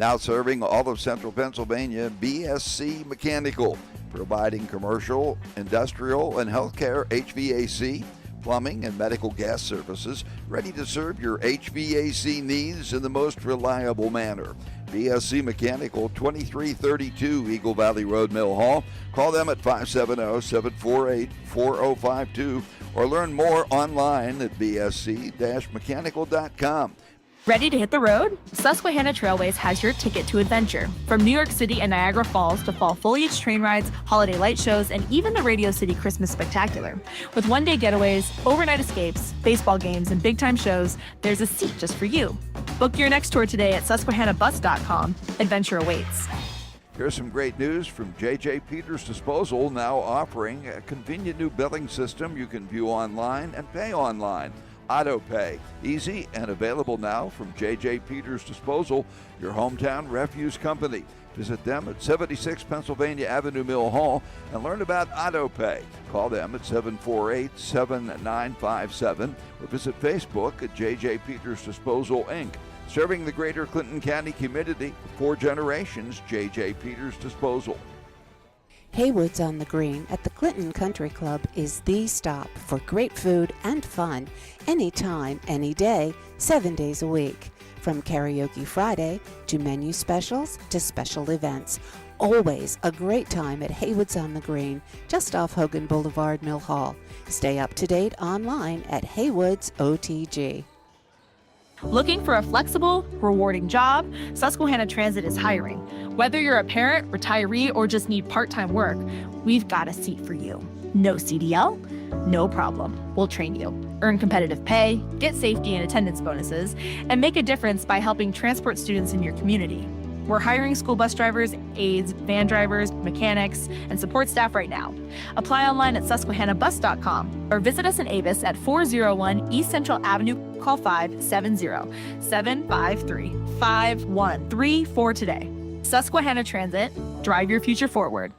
Now serving all of central Pennsylvania, BSC Mechanical, providing commercial, industrial, and healthcare HVAC, plumbing, and medical gas services, ready to serve your HVAC needs in the most reliable manner. BSC Mechanical, 2332 Eagle Valley Road, Mill Hall. Call them at 570-748-4052 or learn more online at bsc-mechanical.com.
Ready to hit the road? Susquehanna Trailways has your ticket to adventure. From New York City and Niagara Falls to fall foliage train rides, holiday light shows, and even the Radio City Christmas Spectacular. With one-day getaways, overnight escapes, baseball games, and big-time shows, there's a seat just for you. Book your next tour today at susquehannabus.com. Adventure awaits.
Here's some great news from J.J. Peters Disposal, now offering a convenient new billing system you can view online and pay online. AutoPay, easy and available now from J.J. Peters Disposal, your hometown refuse company. Visit them at 76 Pennsylvania Avenue, Mill Hall, and learn about AutoPay. Call them at 748-7957 or visit Facebook at J.J. Peters Disposal, Inc. Serving the greater Clinton County community for 4 generations, J.J. Peters Disposal.
Haywood's on the Green at the Clinton Country Club is the stop for great food and fun anytime, any day, 7 days a week. From Karaoke Friday to menu specials to special events. Always a great time at Haywood's on the Green, just off Hogan Boulevard, Mill Hall. Stay up to date online at Haywood's OTG.
Looking for a flexible, rewarding job? Susquehanna Transit is hiring. Whether you're a parent, retiree, or just need part-time work, we've got a seat for you. No CDL? No problem. We'll train you. Earn competitive pay, get safety and attendance bonuses, and make a difference by helping transport students in your community. We're hiring school bus drivers, aides, van drivers, mechanics, and support staff right now. Apply online at susquehannabus.com or visit us in Avis at 401 East Central Avenue. Call 570-753-5134 today. Susquehanna Transit, drive your future forward.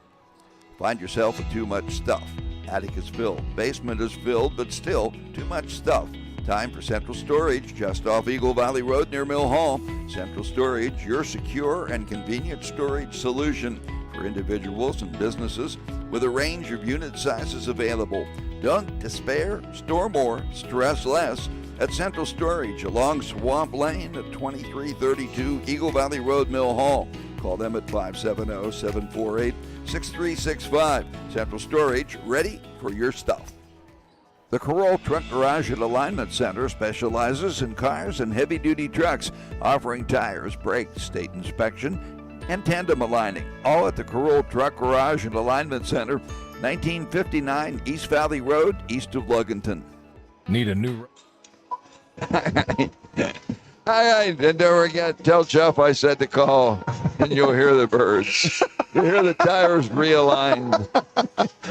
Find yourself with too much stuff. Attic is filled, basement is filled, but still too much stuff. Time for Central Storage, just off Eagle Valley Road near Mill Hall. Central Storage, your secure and convenient storage solution for individuals and businesses with a range of unit sizes available. Don't despair, store more, stress less at Central Storage along Swamp Lane at 2332 Eagle Valley Road, Mill Hall. Call them at 570-748-6365. Central Storage, ready for your stuff. The Carroll Truck Garage and Alignment Center specializes in cars and heavy-duty trucks, offering tires, brakes, state inspection, and tandem aligning. All at the Carroll Truck Garage and Alignment Center, 1959 East Valley Road, east of Luganton.
Need a new...
And don't forget, tell Jeff I said to call, and you'll hear the birds. You'll hear the tires realigned.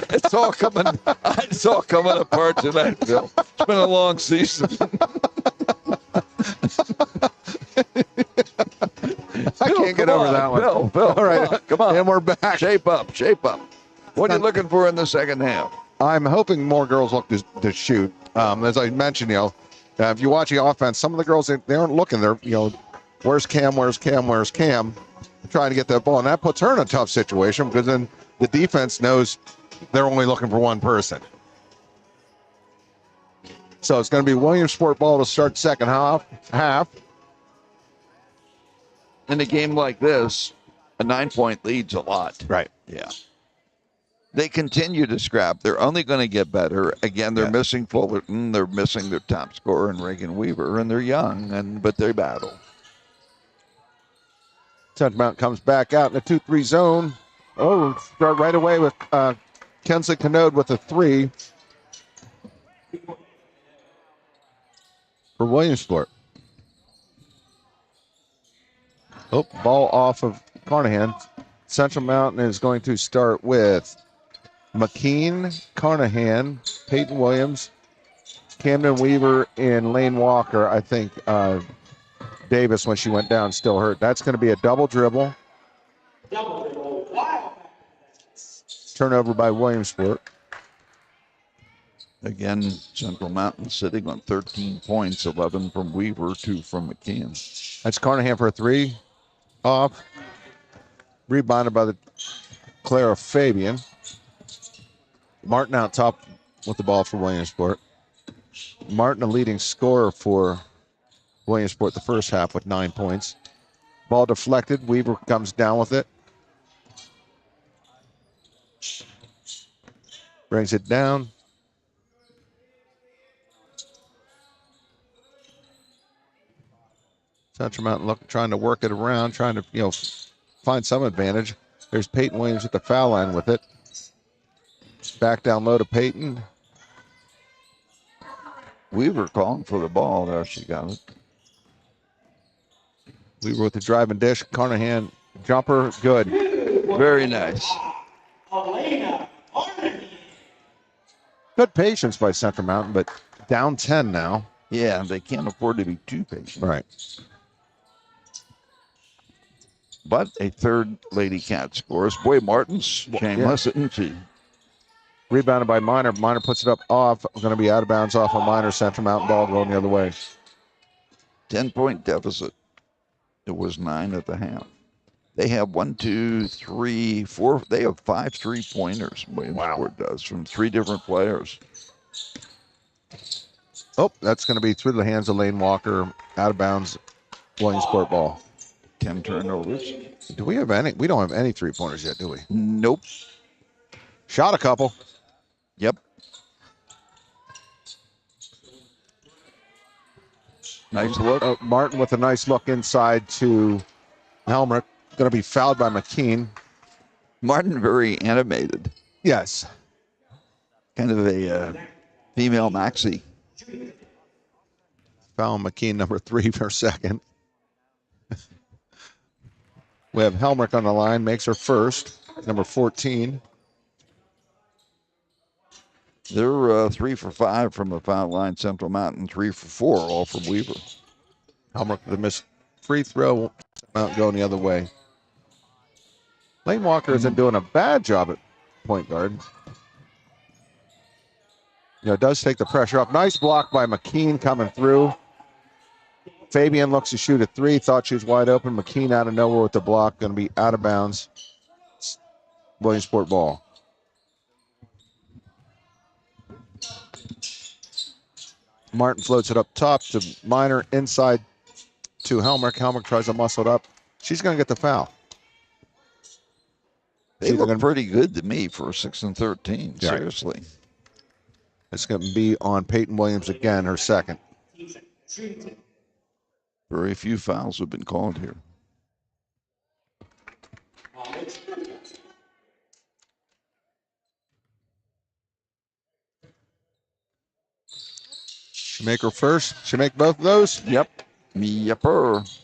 It's all coming apart tonight, Bill. It's been a long season.
I can't get over that one.
Bill,
all right,
come on.
And we're back.
Shape up. What are you looking for in the second half?
I'm hoping more girls look to shoot. As I mentioned, If you watch the offense, some of the girls, they aren't looking. They're, where's Cam, where's Cam, where's Cam? Trying to get that ball. And that puts her in a tough situation because then the defense knows they're only looking for one person. So it's going to be Williamsport ball to start second half.
In a game like this, a 9-point lead's a lot.
Right.
Yeah. They continue to scrap. They're only going to get better. Again, they're missing Fullerton. They're missing their top scorer in Reagan Weaver, and they're young, but they battle.
Central Mountain comes back out in the 2-3 zone. Oh, start right away with Kensley Canode with a 3 for Williamsport. Oh, ball off of Carnahan. Central Mountain is going to start with McKean, Carnahan, Peyton Williams, Camden Weaver, and Lane Walker. I think Davis, when she went down, still hurt. That's going to be a double dribble. Turnover by Williamsport.
Again, Central Mountain sitting on 13 points, 11 from Weaver, 2 from McKean.
That's Carnahan for a 3. Off. Rebounded by the Clara Fabian. Martin out top with the ball for Williamsport. Martin, a leading scorer for Williamsport the first half with 9 points. Ball deflected. Weaver comes down with it. Brings it down. Central Mountain trying to work it around, trying to, find some advantage. There's Peyton Williams at the foul line with it. Back down low to Peyton.
Weaver calling for the ball. There she got it.
Weaver with the drive and dish. Carnahan jumper, good.
Very nice.
Good patience by Central Mountain, but down 10 now.
Yeah, they can't afford to be too patient.
Right.
But a third Lady Cat scores. Boy, Martin's shameless, isn't she?
Rebounded by Minor. Minor puts it up off. Going to be out of bounds off a Minor. Central Mountain ball going the other way.
10-point deficit. It was 9 at the half. They have 1, 2, 3, 4. They have 5 3-pointers. Williamsport does from 3 different players.
Oh, that's going to be through the hands of Lane Walker. Out of bounds. Williamsport ball.
10 turnovers.
Do we have any? We don't have any 3-pointers yet, do we?
Nope.
Shot a couple.
Yep. Nice look.
Martin with a nice look inside to Helmrich. Going to be fouled by McKean.
Martin very animated.
Yes.
Kind of a female maxi.
Foul McKean, number 3 for a second. We have Helmrich on the line, makes her first, number 14.
They're 3 for 5 from the foul line. Central Mountain 3 for 4, all from Weaver.
Helmrich with a missed free throw. Mountain going the other way. Lane Walker isn't doing a bad job at point guard. Does take the pressure off. Nice block by McKean coming through. Fabian looks to shoot a 3. Thought she was wide open. McKean out of nowhere with the block. Going to be out of bounds. Williamsport ball. Martin floats it up top to Minor, inside to Helmrich. Helmrich tries to muscle it up. She's going to get the foul.
They look pretty good to me for 6 and 13. Seriously.
It's going to be on Peyton Williams again, her second.
Very few fouls have been called here.
She make her first. She make both of those?
Yep. Yepper.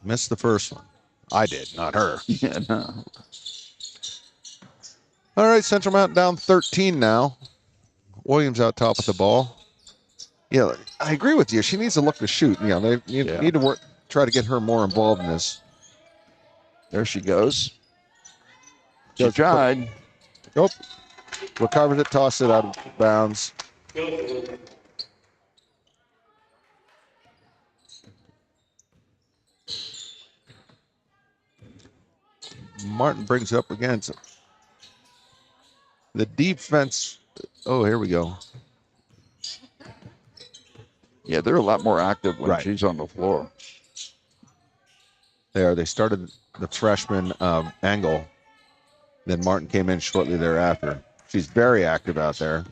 Missed the first one. I did, not her.
Yeah, no.
All right, Central Mountain down 13 now. Williams out top with the ball. Yeah, I agree with you. She needs to look to shoot. They need to try to get her more involved in this.
There she goes. She tried.
Nope. Recovers it, tosses it out of bounds. Martin brings it up against the defense. Oh, here we go.
Yeah, they're a lot more active when she's on the floor.
They started the freshman angle. Then Martin came in shortly thereafter. She's very active out there.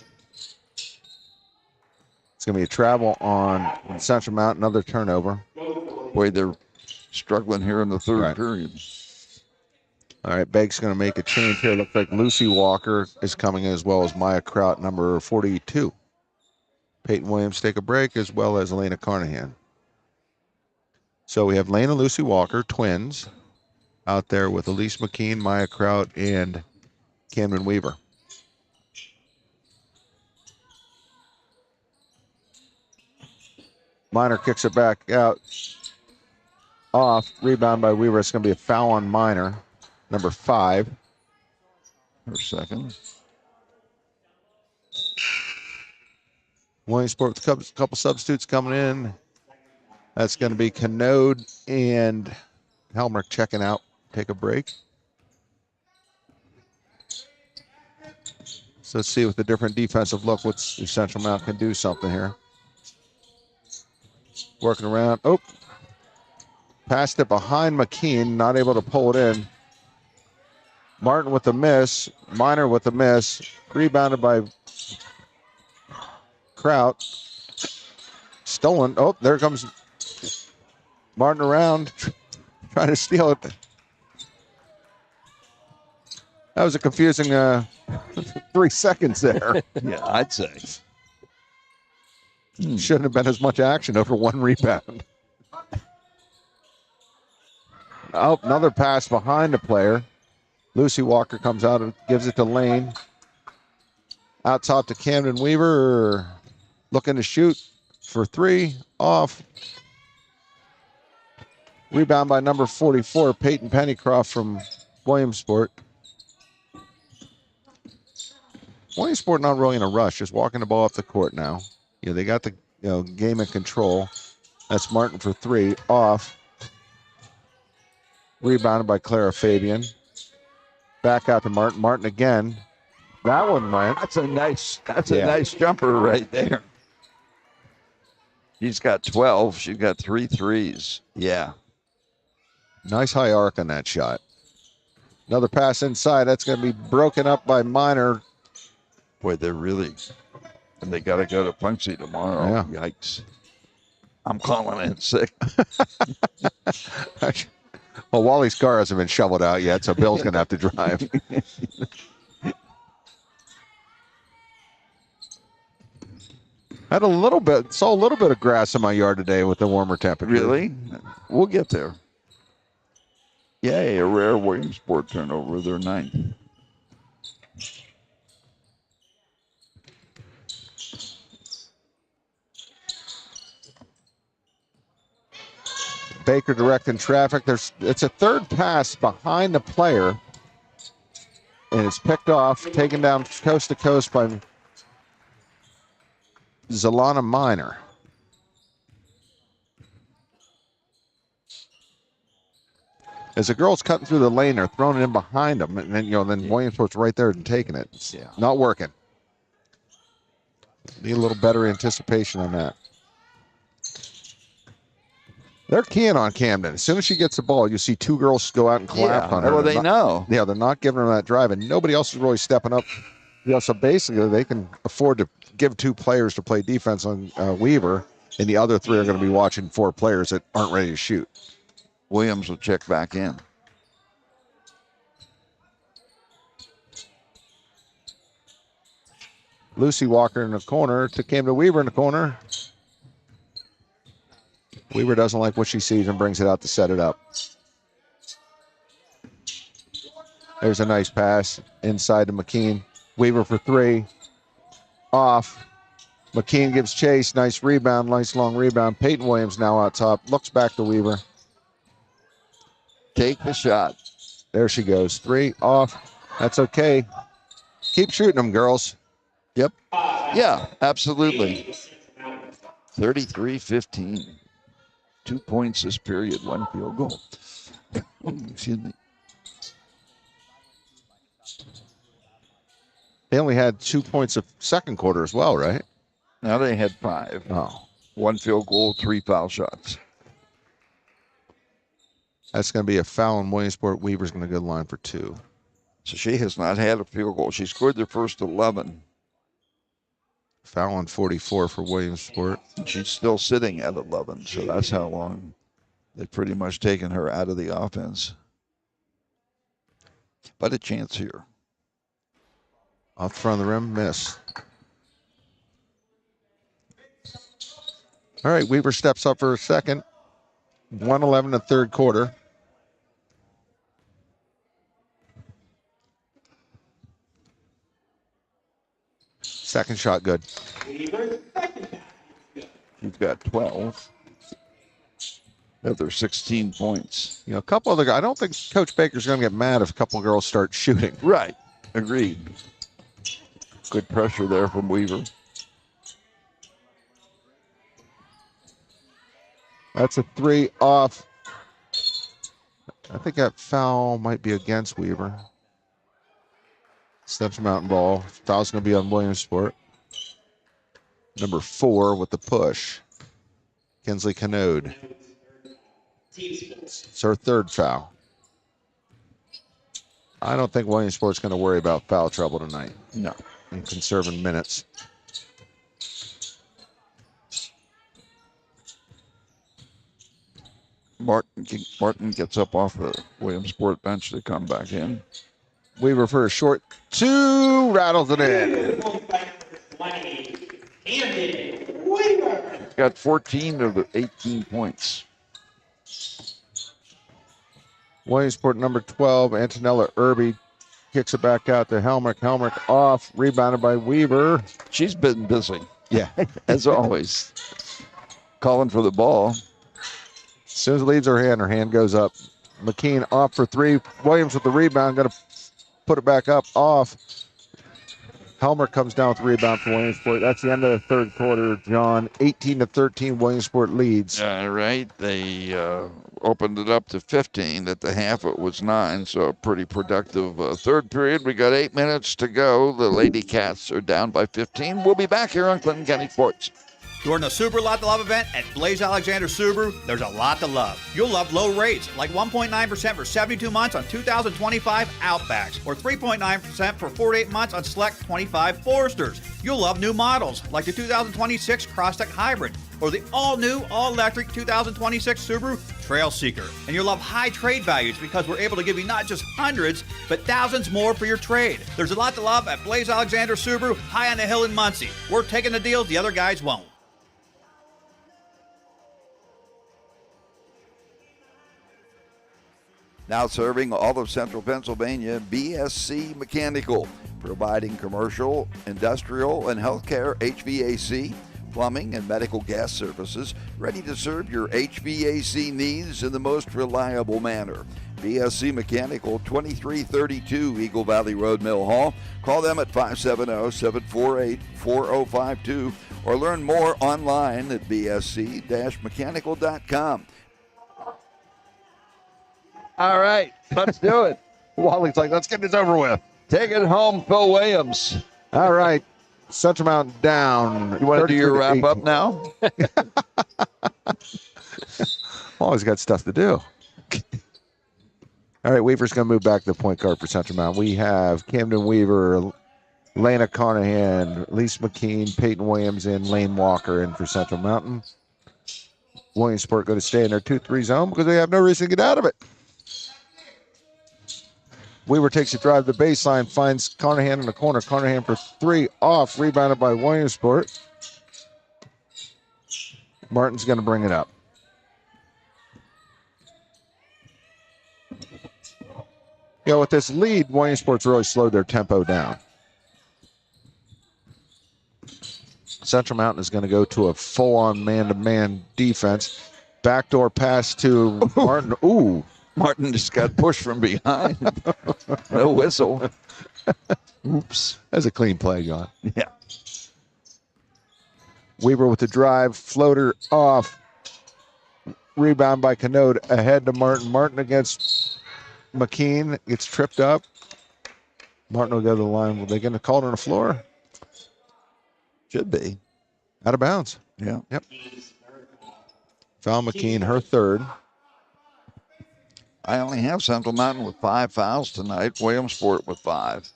It's going to be a travel on Central Mount, another turnover.
Boy, they're struggling here in the third period.
All right, Begg's going to make a change here. Looks like Lucy Walker is coming in as well as Maya Kraut, number 42. Peyton Williams take a break, as well as Elena Carnahan. So we have Lena Lucy Walker, twins, out there with Elise McKean, Maya Kraut, and Camden Weaver. Minor kicks it back out. Off. Rebound by Weaver. It's going to be a foul on Minor, number 5.
Her second.
Williamsport with a couple substitutes coming in. That's going to be Canode and Helmer checking out. Take a break. So let's see with the different defensive look if Central Mount can do something here. Working around. Oh. Passed it behind McKean. Not able to pull it in. Martin with the miss. Minor with the miss. Rebounded by Kraut. Stolen. Oh, there comes Martin around. Trying to steal it. That was a confusing 3 seconds there.
Yeah, I'd say.
Shouldn't have been as much action over one rebound. Oh, another pass behind the player. Lucy Walker comes out and gives it to Lane. Out top to Camden Weaver. Looking to shoot for 3. Off. Rebound by number 44, Peyton Pennycroft from Williamsport. Williamsport not really in a rush, just walking the ball off the court now. They got the game in control. That's Martin for 3. Off. Rebounded by Clara Fabian. Back out to Martin. Martin again. That one went.
That's a nice jumper right there. He's got 12. She's got 3 threes. Yeah.
Nice high arc on that shot. Another pass inside. That's going to be broken up by Minor.
Boy, and they got to go to Punxsutawney tomorrow.
Yeah.
Yikes. I'm calling in sick.
Well, Wally's car hasn't been shoveled out yet, so Bill's going to have to drive. Saw a little bit of grass in my yard today with the warmer temperature.
Really? We'll get there. Yay, a rare Williamsport turnover. They're 9th.
Baker directing traffic. It's a third pass behind the player, and it's picked off, taken down coast to coast by Zalana Minor. As the girls cutting through the lane, they're throwing it in behind them, and then Williamsport's right there and taking it. It's not working. Need a little better anticipation on that. They're keying on Camden. As soon as she gets the ball, you see 2 girls go out and clap on her.
Well, they know.
Yeah, they're not giving her that drive, and nobody else is really stepping up. So basically, they can afford to give 2 players to play defense on Weaver, and the other 3 are going to be watching 4 players that aren't ready to shoot.
Williams will check back in.
Lucy Walker in the corner to Camden Weaver in the corner. Weaver doesn't like what she sees and brings it out to set it up. There's a nice pass inside to McKean. Weaver for 3. Off. McKean gives chase. Nice rebound. Nice long rebound. Peyton Williams now out top. Looks back to Weaver.
Take the shot.
There she goes. 3. Off. That's okay. Keep shooting them, girls.
Yep. Yeah, absolutely. 33-15. 2 points this period, 1 field goal. Excuse me.
They only had 2 points of second quarter as well, right?
Now they had 5.
Oh.
1 field goal, 3 foul shots.
That's going to be a foul, and Williamsport. Weaver's going to go to the line for 2.
So she has not had a field goal. She scored their first 11.
Foul on 44 for Williamsport.
She's still sitting at 11, so that's how long they've pretty much taken her out of the offense. But a chance here.
Off the front of the rim, miss. All right, Weaver steps up for a second. 1:11 in third quarter. Second shot good.
She's got 12. Another 16 points.
You know, a couple other guys. I don't think Coach Baker's going to get mad if a couple girls start shooting.
Right. Agreed. Good pressure there from Weaver.
That's a 3 off. I think that foul might be against Weaver. Steps mountain ball. Foul's going to be on Williamsport. Number 4 with the push. Kinsley Canode. It's her third foul. I don't think Williamsport's going to worry about foul trouble tonight.
No.
And conserving minutes.
Martin gets up off the Williamsport bench to come back in.
Weaver for a short 2, rattles it in.
Got 14 of the 18 points.
Williamsport number 12, Antonella Irby kicks it back out to Helmrich. Helmrich off, rebounded by Weaver.
She's been busy.
Yeah.
As always. Calling for the ball.
As soon as it leaves her hand goes up. McKean off for 3. Williams with the rebound, going to put it back up, off. Helmer comes down with the rebound for Williamsport. That's the end of the third quarter, John. 18-13, Williamsport leads.
Yeah, right. They opened it up to 15. At the half, it was 9, so a pretty productive third period. We got 8 minutes to go. The Lady Cats are down by 15. We'll be back here on Clinton County Sports.
During the Super Lot to Love event at Blaze Alexander Subaru, there's a lot to love. You'll love low rates, like 1.9% for 72 months on 2025 Outbacks, or 3.9% for 48 months on select 25 Foresters. You'll love new models, like the 2026 Crosstech Hybrid, or the all-new, all-electric 2026 Subaru Trail Seeker. And you'll love high trade values because we're able to give you not just hundreds, but thousands more for your trade. There's a lot to love at Blaze Alexander Subaru, high on the hill in Muncie. We're taking the deals the other guys won't.
Now serving all of central Pennsylvania, BSC Mechanical, providing commercial, industrial, and healthcare HVAC, plumbing, and medical gas services, ready to serve your HVAC needs in the most reliable manner. BSC Mechanical, 2332 Eagle Valley Road, Mill Hall. Call them at 570-748-4052 or learn more online at bsc-mechanical.com. All right, let's do it.
Wally's like, let's get this over with.
Take it home, Phil Williams.
All right, Central Mountain down.
You want to do your wrap-up now?
Always got stuff to do. All right, Weaver's going to move back to the point guard for Central Mountain. We have Camden Weaver, Lana Carnahan, Lisa McKean, Peyton Williams, and Lane Walker in for Central Mountain. Williamsport going to stay in their 2-3 zone because they have no reason to get out of it. Weaver takes a drive to the baseline, finds Carnahan in the corner. Carnahan for 3, off, rebounded by Williamsport. Martin's going to bring it up. You know, with this lead, Williamsport's really slowed their tempo down. Central Mountain is going to go to a full-on man-to-man defense. Backdoor pass to Martin. Ooh.
Martin just got pushed from behind. No whistle.
Oops. That's a clean play, John.
Yeah.
Weaver with the drive. Floater off. Rebound by Canode. Ahead to Martin. Martin against McKean. Gets tripped up. Martin will go to the line. Were they going to call it on the floor?
Should be.
Out of bounds.
Yeah.
Yep. Foul McKean, her third.
I only have Central Mountain with 5 fouls tonight. Williamsport with 5.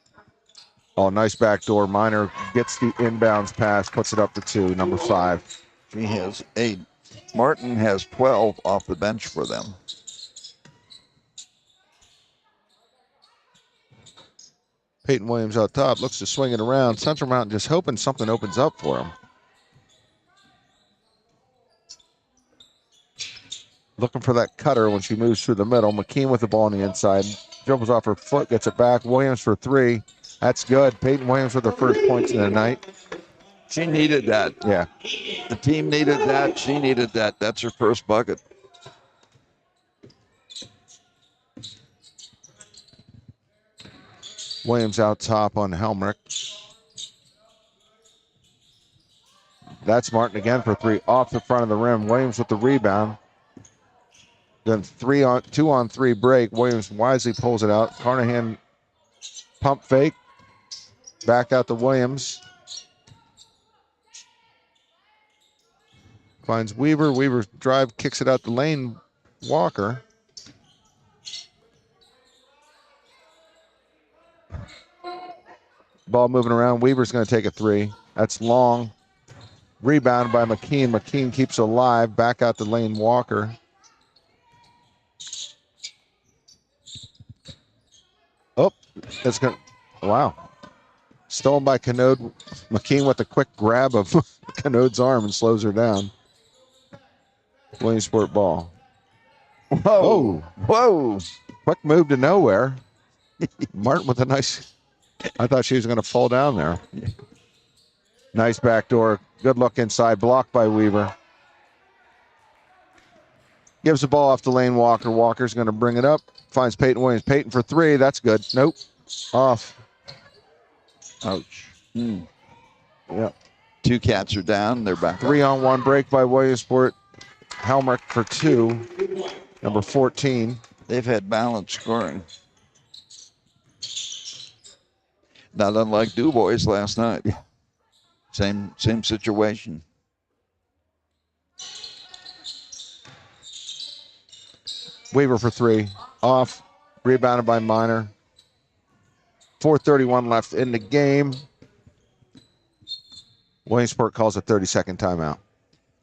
Oh, nice backdoor. Minor gets the inbounds pass, puts it up to 2, number 5.
She has 8. Martin has 12 off the bench for them.
Peyton Williams out top, looks to swing it around. Central Mountain just hoping something opens up for him. Looking for that cutter when she moves through the middle. McKean with the ball on the inside. Dribbles off her foot, gets it back. Williams for 3. That's good. Peyton Williams with her first points in the night.
She needed that.
Yeah.
The team needed that. She needed that. That's her first bucket.
Williams out top on Helmrich. That's Martin again for 3 off the front of the rim. Williams with the rebound. Then 2-on-3 break. Williams wisely pulls it out. Carnahan pump fake. Back out to Williams. Finds Weaver. Weaver's drive, kicks it out the lane. Walker. Ball moving around. Weaver's going to take a 3. That's long. Rebound by McKean. McKean keeps it alive. Back out the lane. Walker. Oh, that's going to, wow. Stolen by Canode. McKean with a quick grab of Canode's arm and slows her down. Williamsport ball.
Whoa. Whoa.
Quick move to nowhere. Martin with a nice, I thought she was going to fall down there. Nice backdoor. Good look inside. Blocked by Weaver. Gives the ball off the lane. Walker. Walker's going to bring it up. Finds Peyton Williams. Peyton for 3. That's good. Nope. Off.
Ouch.
Yep.
2 cats are down. They're back.
3-on-1 break by Williamsport. Helmrich for 2. Number 14.
They've had balanced scoring. Not unlike DuBois last night. Same situation.
Weaver for 3. Off. Rebounded by Minor. 4:31 left in the game. Williamsport calls a 30-second timeout.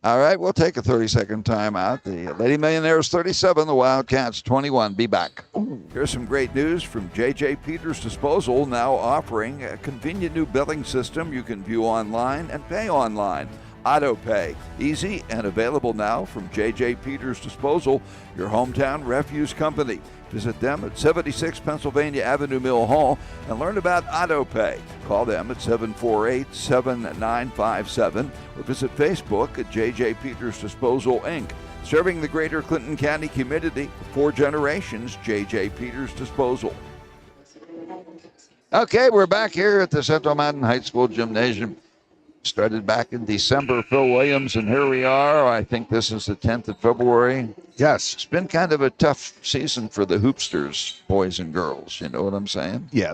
All right, we'll take a 30-second timeout. The Lady Millionaires 37, the Wildcats 21. Be back. Here's some great news from J.J. Peters Disposal, now offering a convenient new billing system you can view online and pay online. Auto Pay, easy and available now from J.J. Peters Disposal, your hometown refuse company. Visit them at 76 Pennsylvania Avenue, Mill Hall, and learn about Auto Pay. Call them at 748-7957 or visit Facebook at J.J. Peters Disposal, Inc. Serving the greater Clinton County community for 4 generations, J.J. Peters Disposal. Okay, we're back here at the Central Mountain High School Gymnasium. Started back in December, Phil Williams, and here we are. I think this is the 10th of February.
Yes.
It's been kind of a tough season for the hoopsters, boys and girls. You know what I'm saying?
Yeah,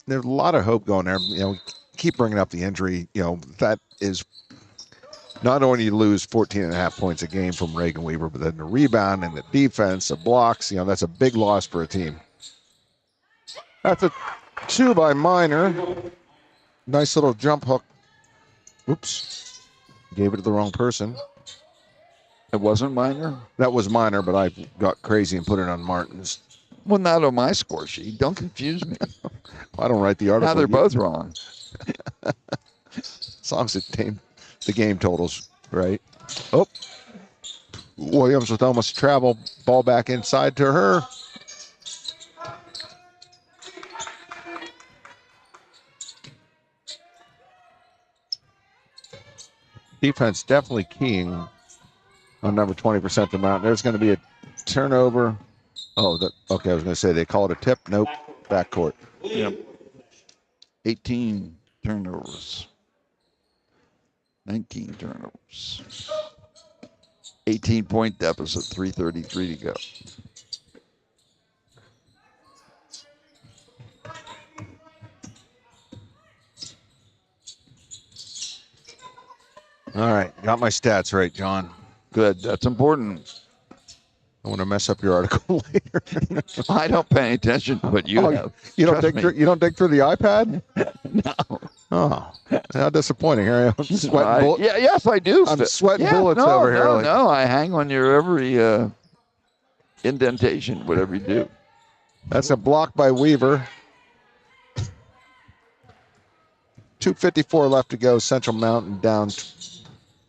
there's a lot of hope going there. You know, keep bringing up the injury. You know, that is not only you lose 14.5 points a game from Reagan Weaver, but then the rebound and the defense, the blocks, you know, that's a big loss for a team. That's a 2 by Minor. Nice little jump hook. Oops. Gave it to the wrong person.
It wasn't Minor?
That was Minor, but I got crazy and put it on Martin's.
Well, not on my score sheet. Don't confuse me.
I don't write the article.
Now they're both wrong.
As long as the game totals, right? Oh. Williams with almost travel. Ball back inside to her. Defense definitely keying on number 20% the Mountain. There's going to be a turnover. Oh, okay. I was going to say they call it a tip. Nope. Backcourt.
Yep. 18 turnovers. 19 turnovers. 18-point deficit. 3:33 to go.
All right. Got my stats right, John.
Good. That's important.
I want to mess up your article later.
I don't pay any attention to what you have.
You don't
Trust
dig through. You don't dig through the iPad.
No.
Oh, how disappointing! Here I am sweating bullets.
Yeah, yes, I do.
I'm sweating bullets over here.
No, I hang on your every indentation, whatever you do.
That's a block by Weaver. 2:54 left to go. Central Mountain down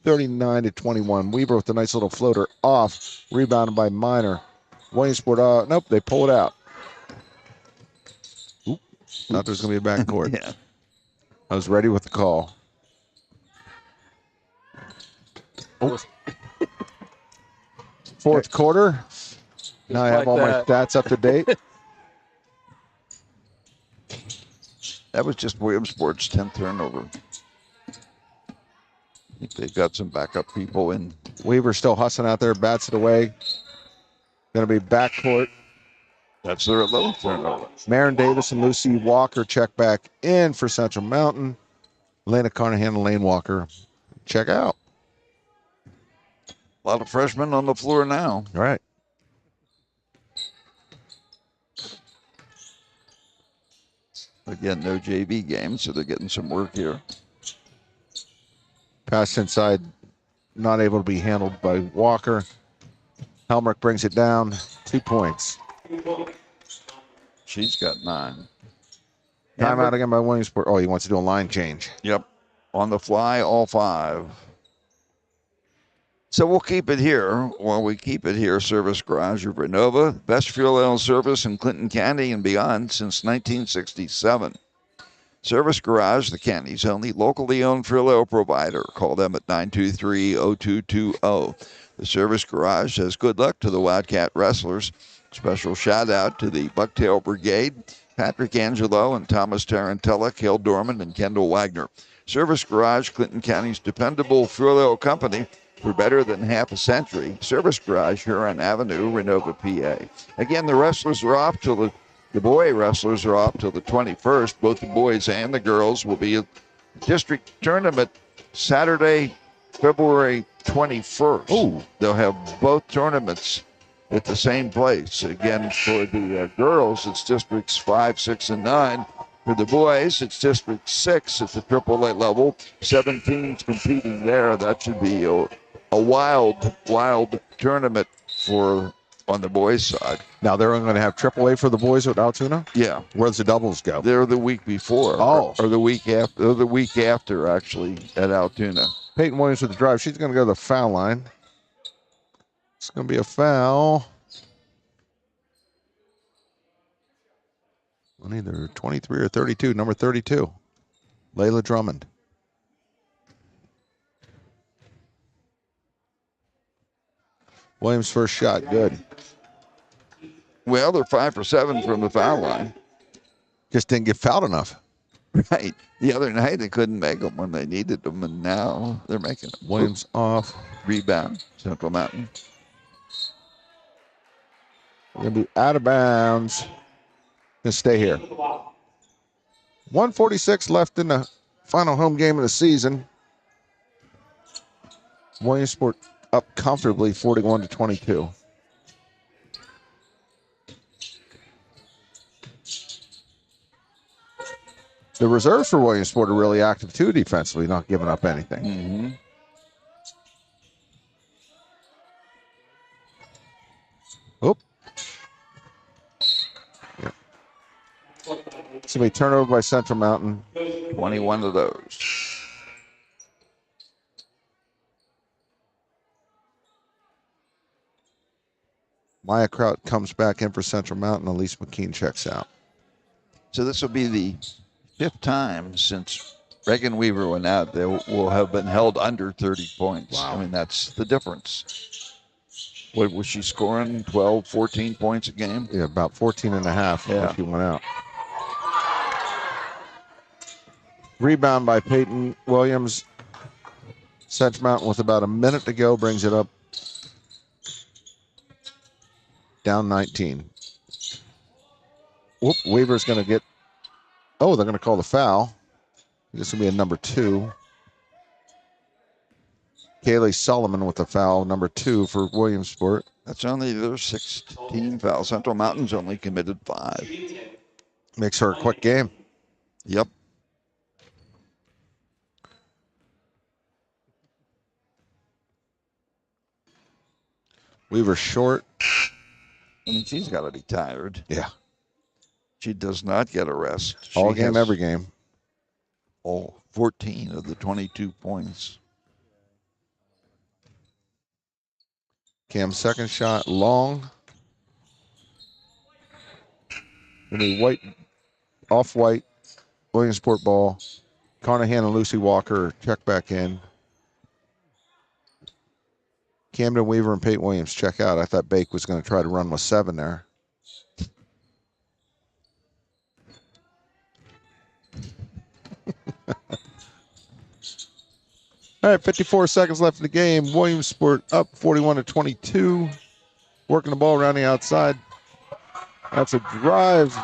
39-21. Weaver with a nice little floater off, rebounded by Minor. Williamsport, nope, they pull it out. Oop, thought there was going to be a backcourt.
Yeah.
I was ready with the call. Oh. Fourth quarter. Now I have all my stats up to date.
That was just Williamsport's 10th turnover. I think they've got some backup people in.
Weaver still hustling out there, bats it away. Going to be backcourt.
That's their 11th turnover.
Marin Davis and Lucy Walker check back in for Central Mountain. Elena Carnahan and Lane Walker check out.
A lot of freshmen on the floor now.
All right.
Again, no JV game, so they're getting some work here.
Pass inside, not able to be handled by Walker. Helmrich brings it down, 2 points.
She's got 9.
Timeout again by Williamsport. Oh, he wants to do a line change.
Yep. On the fly, all 5. So we'll keep it here. While we keep it here, Service Garage of Renova, best fuel oil service in Clinton County and beyond since 1967. Service Garage, the county's only locally owned fuel oil provider. Call them at 923-0220. The Service Garage says good luck to the Wildcat Wrestlers. Special shout out to the Bucktail Brigade, Patrick Angelo and Thomas Tarantella, Cale Dorman, and Kendall Wagner. Service Garage, Clinton County's dependable fuel oil company for better than half a century. Service Garage, Huron Avenue, Renova, PA. Again, the wrestlers are off till the boy wrestlers are off till the 21st. Both the boys and the girls will be at the district tournament Saturday, February 21st.
Ooh.
They'll have both tournaments at the same place. Again, for the girls, it's districts 5, 6, and 9. For the boys, it's District 6 at the AAA level. 7 teams competing there. That should be a wild tournament for on the boys' side.
Now they're only going to have AAA for the boys at Altoona?
Yeah.
Where's the doubles go?
They're the week before.
Oh.
Or the week after. Or the week after, actually, at Altoona.
Peyton Williams with the drive. She's going to go to the foul line. It's going to be a foul. On either 23 or 32, number 32, Layla Drummond. Williams' first shot, good.
Well, they're 5 for 7 from the foul line.
Just didn't get fouled enough.
Right. The other night they couldn't make them when they needed them, and now they're making them.
Williams off.
Rebound, Central Mountain.
We're going to be out of bounds. Going to stay here. 1:46 left in the final home game of the season. Williamsport up comfortably, 41-22. The reserves for Williamsport are really active too defensively, not giving up anything.
Mm-hmm.
Oop. Yeah. It's going to be turnover by Central Mountain.
21 of those.
Maya Kraut comes back in for Central Mountain. Elise McKean checks out.
So this will be the 5th time since Reagan Weaver went out. They will have been held under 30 points.
Wow.
I mean, that's the difference. What was she scoring? 12, 14 points a game?
Yeah, about 14 and a half when she went out. Rebound by Peyton Williams. Central Mountain with about a minute to go brings it up. Down 19. Whoop, Weaver's going to get... Oh, they're going to call the foul. This will be a number 2. Kaylee Solomon with a foul, number 2 for Williamsport.
That's only their 16 foul. Central Mountain's only committed 5.
Makes her a quick game.
Yep.
Weaver short.
I mean, she's got to be tired.
Yeah.
She does not get a rest.
All
She
game,
has
every game.
all 14 of the 22 points.
Cam's second shot, long. Gonna be white, off-white, Williamsport ball. Carnahan and Lucy Walker check back in. Camden Weaver and Peyton Williams check out. I thought Bake was going to try to run with 7 there. All right, 54 seconds left in the game. Williamsport up 41-22. Working the ball around the outside. That's a drive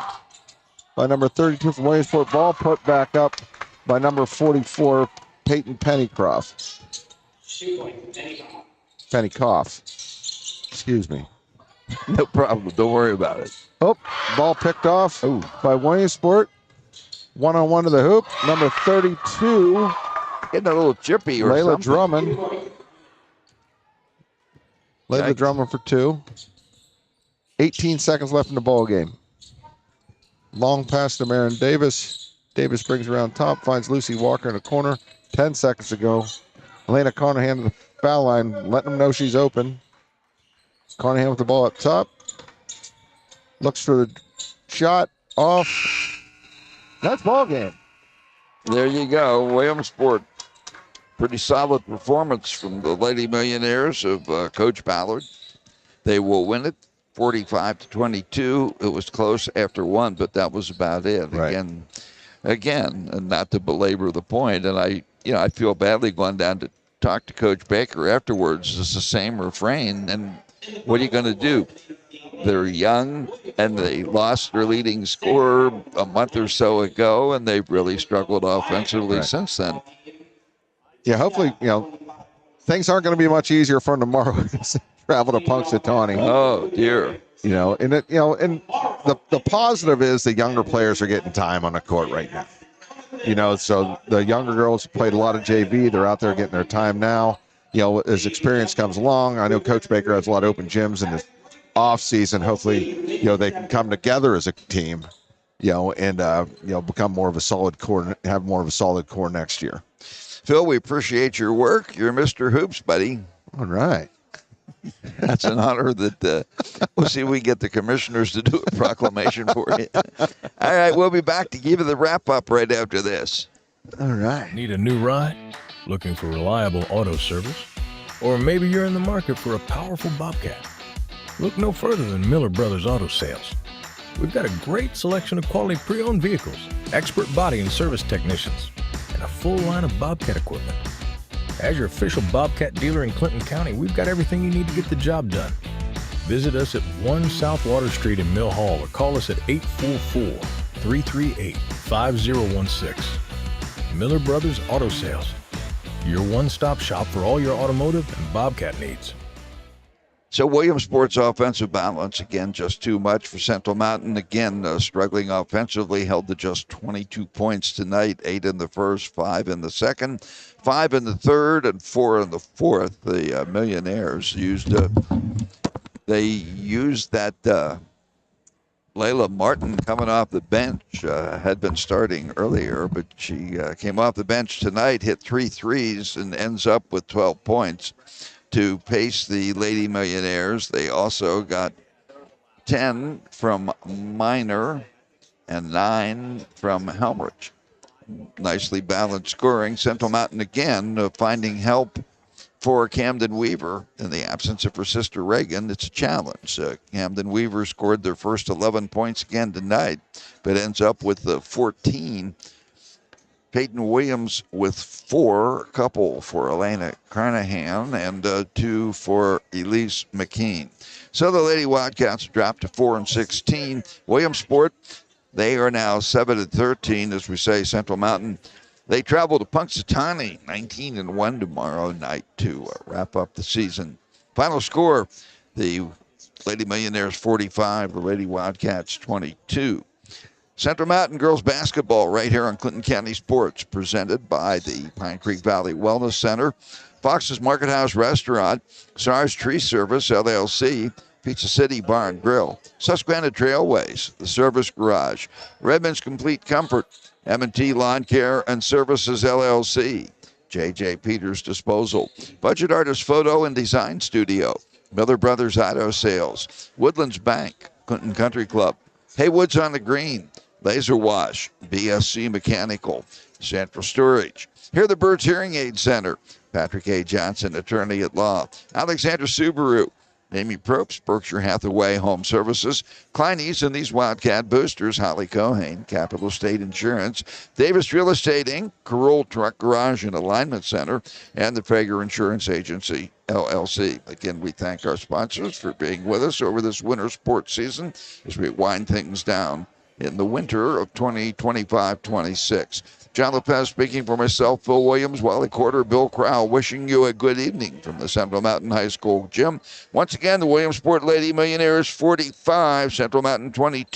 by number 32 from Williamsport. Ball put back up by number 44, Peyton Pennycroft. Pennycoff. Excuse me.
No problem. Don't worry about it.
Oh, ball picked off by Williamsport. One-on-one to the hoop. Number 32.
Getting a little chippy or
Layla
something.
Drummond. Layla Drummond for 2. 18 seconds left in the ball game. Long pass to Marin Davis. Davis brings around top, finds Lucy Walker in the corner. 10 seconds to go. Elena Carnahan to the foul line, letting them know she's open. Carnahan with the ball up top. Looks for the shot, off. That's ball game.
There you go. Williamsport. Pretty solid performance from the Lady Millionaires of Coach Ballard. They will win it 45-22. It was close after 1, but that was about it.
Right.
Again, and not to belabor the point, and I feel badly going down to talk to Coach Baker afterwards. It's the same refrain, and what are you going to do? They're young, and they lost their leading scorer a month or so ago, and they've really struggled offensively since then.
Yeah, hopefully, things aren't going to be much easier for them tomorrow. Travel to Punxsutawney.
Oh dear.
And the positive is the younger players are getting time on the court right now. So the younger girls played a lot of JV. They're out there getting their time now. As experience comes along, I know Coach Baker has a lot of open gyms in the off season. Hopefully, they can come together as a team, and become more of a solid core, have more of a solid core next year.
Phil, we appreciate your work. You're Mr. Hoops, buddy.
All right.
That's an honor that we'll see if we get the commissioners to do a proclamation for you. All right, we'll be back to give you the wrap-up right after this.
All right.
Need a new ride? Looking for reliable auto service? Or maybe you're in the market for a powerful Bobcat? Look no further than Miller Brothers Auto Sales. We've got a great selection of quality pre-owned vehicles, expert body and service technicians, and a full line of Bobcat equipment. As your official Bobcat dealer in Clinton County, we've got everything you need to get the job done. Visit us at 1 South Water Street in Mill Hall or call us at 844-338-5016. Miller Brothers Auto Sales, your one-stop shop for all your automotive and Bobcat needs.
So Williamsport's offensive balance, again, just too much for Central Mountain. Again, struggling offensively, held to just 22 points tonight, 8 in the first, 5 in the second, 5 in the third, and 4 in the fourth. The Millionaires used that Layla Martin coming off the bench, had been starting earlier, but she came off the bench tonight, hit 3 threes, and ends up with 12 points. To pace the Lady Millionaires. They also got 10 from Minor and 9 from Helmrich. Nicely balanced scoring. Central Mountain again finding help for Camden Weaver in the absence of her sister Reagan. It's a challenge. Camden Weaver scored their first 11 points again tonight, but ends up with 14. Peyton Williams with 4, a couple for Elena Carnahan, and 2 for Elise McKean. So the Lady Wildcats dropped to 4-16. Williamsport, they are now 7-13, as we say. Central Mountain They travel to Punxsutawney, 19-1 tomorrow night to wrap up the season. Final score, the Lady Millionaires 45, the Lady Wildcats 22. Central Mountain Girls Basketball right here on Clinton County Sports, presented by the Pine Creek Valley Wellness Center, Fox's Market House Restaurant, SARS Tree Service, LLC, Pizza City Bar and Grill, Susquehanna Trailways, The Service Garage, Redmond's Complete Comfort, M&T Lawn Care and Services, LLC, J.J. Peters Disposal, Budget Artist Photo and Design Studio, Miller Brothers Auto Sales, Woodlands Bank, Clinton Country Club, Haywood's on the Green, Laser Wash, BSC Mechanical, Central Storage. Here the Birds Hearing Aid Center, Patrick A. Johnson, attorney at law, Alexander Subaru, Amy Probst, Berkshire Hathaway Home Services, Kleiny's and these Wildcat Boosters, Holly Cohane, Capital State Insurance, Davis Real Estate Inc., Carroll Truck Garage and Alignment Center, and the Fager Insurance Agency, LLC. Again, we thank our sponsors for being with us over this winter sports season as we wind things down in the winter of 2025-26. John Lopez speaking for myself, Phil Williams, Wally Quarter, Bill Crowell, wishing you a good evening from the Central Mountain High School gym. Once again, the Williamsport Lady Millionaires 45, Central Mountain 22.